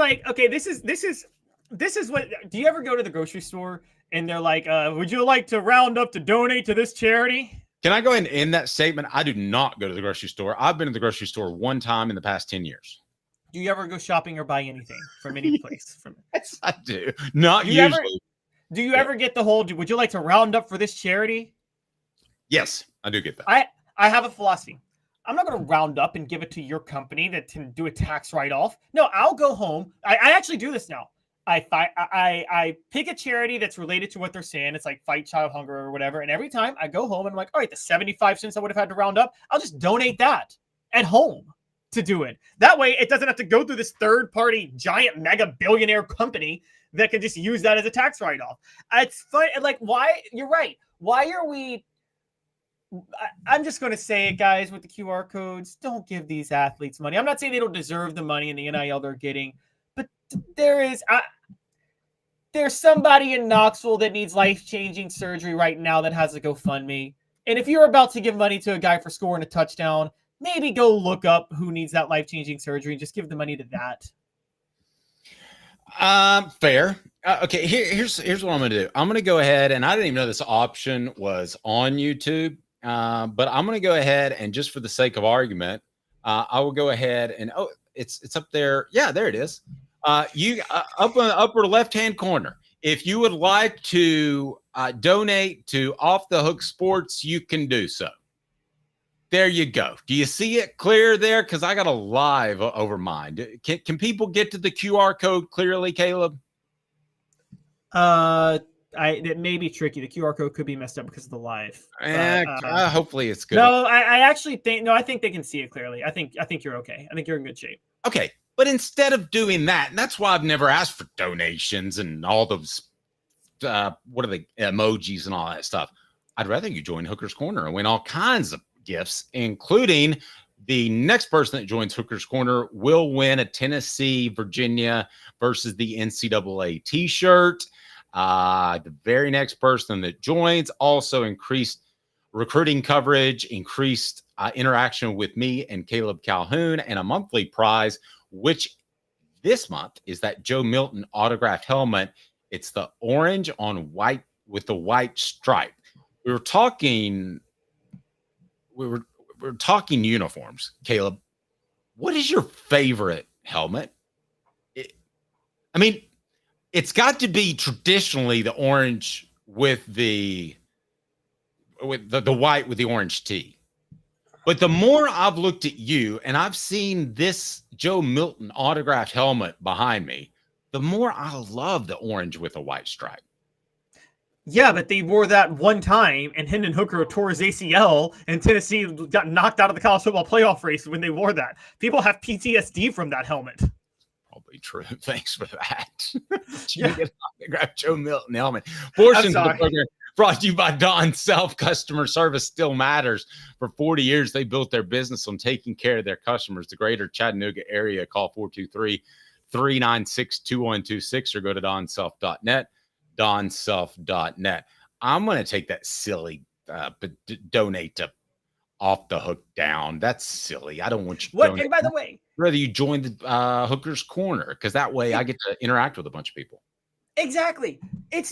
this is what, do you ever go to the grocery store and they're like, would you like to round up to donate to this charity? Can I go ahead and end that statement? I do not go to the grocery store. I've been to the grocery store one time in the past 10 years. Do you ever go shopping or buy anything from any place? Yes, I do. Not usually. Do you ever get the whole, would you like to round up for this charity? Yes, I do get that. I have a philosophy. I'm not going to round up and give it to your company that can do a tax write-off. No, I'll go home. I actually do this now. I pick a charity that's related to what they're saying. It's like Fight Child Hunger or whatever. And every time I go home and I'm like, all right, the 75 cents I would have had to round up, I'll just donate that at home to do it. That way it doesn't have to go through this third-party giant mega billionaire company that can just use that as a tax write-off. It's fun. Like, why? You're right. Why are we? I'm just going to say it, guys, with the QR codes. Don't give these athletes money. I'm not saying they don't deserve the money and the NIL they're getting, but there's somebody in Knoxville that needs life-changing surgery right now that has a GoFundMe. And if you're about to give money to a guy for scoring a touchdown, maybe go look up who needs that life-changing surgery and just give the money to that. Fair. Okay, here's what I'm going to do. I'm going to go ahead, and I didn't even know this option was on YouTube, but I'm going to go ahead and just for the sake of argument, I will go ahead and it's up there. Yeah, there it is. You up on the upper left-hand corner. If you would like to donate to Off the Hook Sports, you can do so. There you go. Do you see it clear there? Because I got a live over mine. Can people get to the QR code clearly, Caleb? It may be tricky. The QR code could be messed up because of the live. Hopefully it's good. No, I actually think I think they can see it clearly. I think you're okay. I think you're in good shape. Okay, but instead of doing that, and that's why I've never asked for donations and all those what are the emojis and all that stuff. I'd rather you join Hooker's Corner and win all kinds of gifts, including the next person that joins Hooker's Corner will win a Tennessee, Virginia versus the NCAA t-shirt. The very next person that joins also increased recruiting coverage, increased interaction with me and Caleb Calhoun, and a monthly prize, which this month is that Joe Milton autographed helmet. It's the orange on white with the white stripe. We were talking uniforms. Caleb, what is your favorite helmet? It's got to be traditionally the orange with the white with the orange tee. But the more I've looked at you and I've seen this Joe Milton autographed helmet behind me, the more I love the orange with a white stripe. Yeah, but they wore that one time, and Hendon Hooker tore his ACL, and Tennessee got knocked out of the college football playoff race when they wore that. People have PTSD from that helmet. Probably true. Thanks for that. Grab Joe Milton helmet. Portions of the program brought to you by Don Self. Customer service still matters. For 40 years, they built their business on taking care of their customers. The greater Chattanooga area, call 423-396-2126 or go to donself.net. donself.net. I'm going to take that silly donate to Off the Hook down. That's silly. I don't want you to donate. And by the way, rather you join the Hooker's Corner, because that way I get to interact with a bunch of people. Exactly.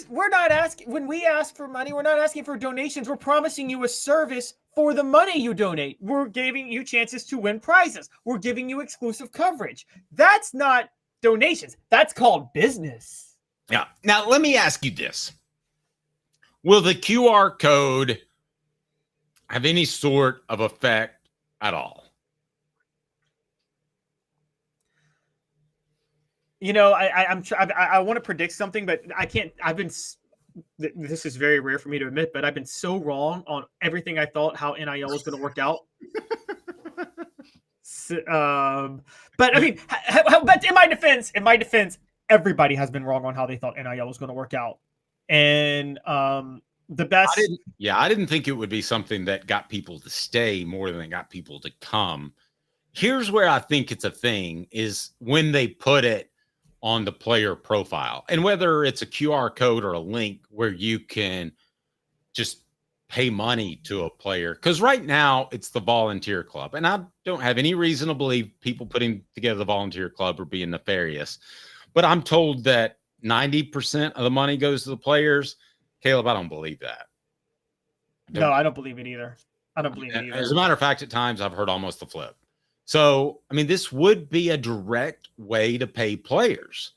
We're not asking, when we ask for money, we're not asking for donations. We're promising you a service for the money you donate. We're giving you chances to win prizes. We're giving you exclusive coverage. That's not donations. That's called business. Yeah. Now, let me ask you this. Will the QR code have any sort of effect at all? You know, I want to predict something, but I can't. This is very rare for me to admit, but I've been so wrong on everything I thought how NIL was going to work out. But I mean, but in my defense, everybody has been wrong on how they thought NIL was going to work out. And the best. I didn't think it would be something that got people to stay more than it got people to come. Here's where I think it's a thing is when they put it on the player profile, and whether it's a QR code or a link where you can just pay money to a player. Because right now it's the volunteer club, and I don't have any reason to believe people putting together the volunteer club are being nefarious. But I'm told that 90% of the money goes to the players. Caleb, I don't believe that. No, I don't believe it either. I don't believe it either. As a matter of fact, at times I've heard almost the flip. So, I mean, this would be a direct way to pay players.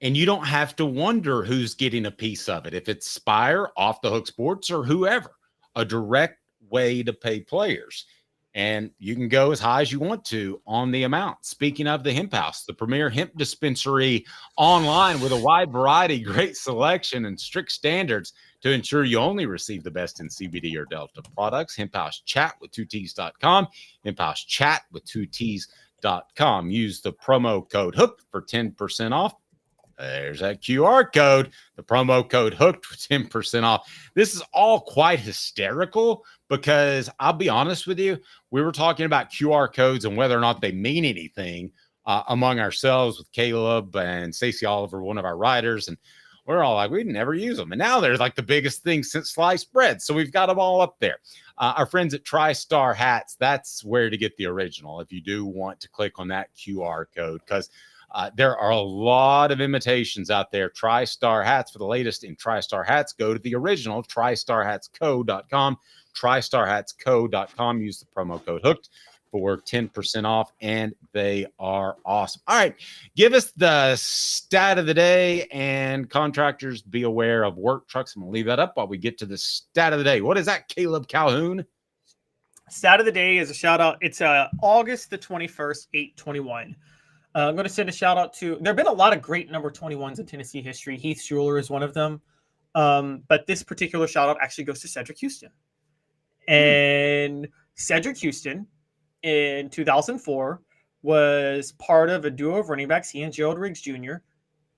And you don't have to wonder who's getting a piece of it. If it's Spire, Off the Hook Sports, or whoever. A direct way to pay players. And you can go as high as you want to on the amount. Speaking of the Hemp House, the premier hemp dispensary online with a wide variety, great selection, and strict standards to ensure you only receive the best in CBD or Delta products. Hemp House Chat with 2Ts.com. Hemp House Chat with 2Ts.com. Use the promo code HOOK for 10% off. There's that QR code, the promo code HOOKED for 10% off. This is all quite hysterical because I'll be honest with you, we were talking about QR codes and whether or not they mean anything among ourselves with Caleb and Stacey Oliver, one of our writers. And we're all like, we'd never use them. And now they're like the biggest thing since sliced bread. So we've got them all up there. Our friends at TriStar Hats, that's where to get the original if you do want to click on that QR code, because there are a lot of imitations out there. TriStar Hats, for the latest in TriStar Hats, go to the original, tristarhatsco.com, tristarhatsco.com. Use the promo code HOOKED for 10% off, and they are awesome. All right, give us the stat of the day, and contractors, be aware of work trucks. I'm going to leave that up while we get to the stat of the day. What is that, Caleb Calhoun? Stat of the day is a shout out. It's August the 21st, 8/21. I'm going to send a shout out to, there have been a lot of great number 21s in Tennessee history. Heath Schuler is one of them. But this particular shout out actually goes to Cedric Houston. And Cedric Houston in 2004 was part of a duo of running backs, he and Gerald Riggs Jr.,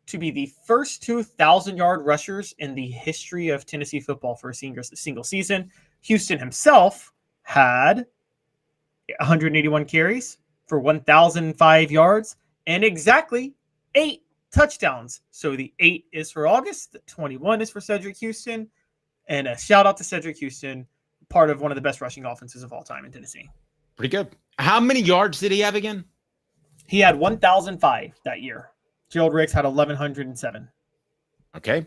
to be the first 2,000-yard rushers in the history of Tennessee football for a single season. Houston himself had 181 carries for 1,005 yards and exactly 8 touchdowns. So the 8 is for August, the 21 is for Cedric Houston, and a shout out to Cedric Houston, part of one of the best rushing offenses of all time in Tennessee. Pretty good. How many yards did he have again? He had 1,005 that year. Gerald Riggs had 1,107. Okay.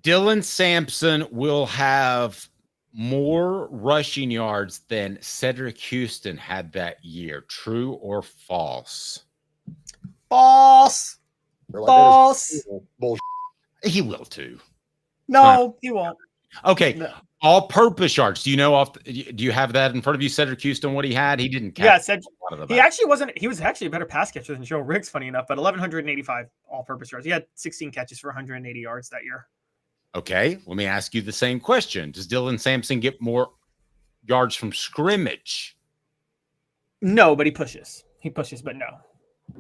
Dylan Sampson will have more rushing yards than Cedric Houston had that year. True or false? False. False. Bullshit. He will too. No, he won't. Okay. No. All-purpose yards. Do you know do you have that in front of you, Cedric Houston? What he had? He didn't catch. Yeah, Cedric. A lot of He actually wasn't. He was actually a better pass catcher than Joe Riggs, funny enough. But 1,185 all-purpose yards. He had 16 catches for 180 yards that year. Okay, let me ask you the same question. Does Dylan Sampson get more yards from scrimmage? No, but he pushes. He pushes, but no.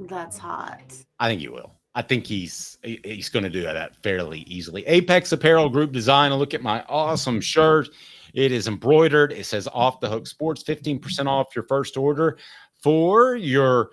That's hot. I think he will. I think he's going to do that fairly easily. Apex Apparel Group Design. Look at my awesome shirt. It is embroidered. It says Off the Hook Sports, 15% off your first order for your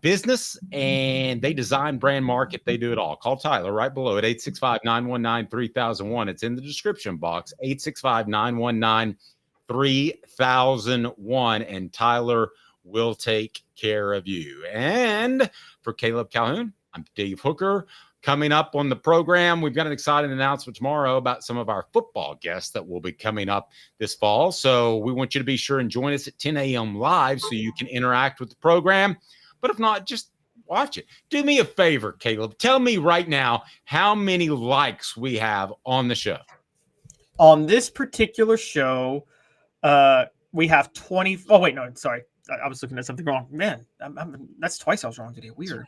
business. And they design, brand, market. They do it all. Call Tyler right below at 865-919-3001. It's in the description box, 865-919-3001. And Tyler will take care of you. And for Caleb Calhoun, I'm Dave Hooker. Coming up on the program, we've got an exciting announcement tomorrow about some of our football guests that will be coming up this fall. So we want you to be sure and join us at 10 a.m. live so you can interact with the program. But if not, just watch it. Do me a favor, Caleb. Tell me right now how many likes we have on the show. On this particular show, we have 20. Oh, wait, no, sorry. I was looking at something wrong. Man, that's twice I was wrong today. Weird.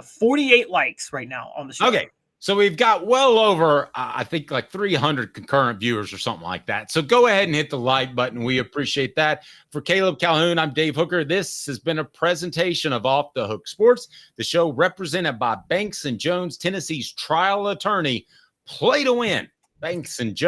48 likes right now on the show. Okay. So we've got well over, I think, like 300 concurrent viewers or something like that. So go ahead and hit the like button. We appreciate that. For Caleb Calhoun, I'm Dave Hooker. This has been a presentation of Off the Hook Sports, the show represented by Banks & Jones, Tennessee's trial attorney. Play to win. Banks & Jones.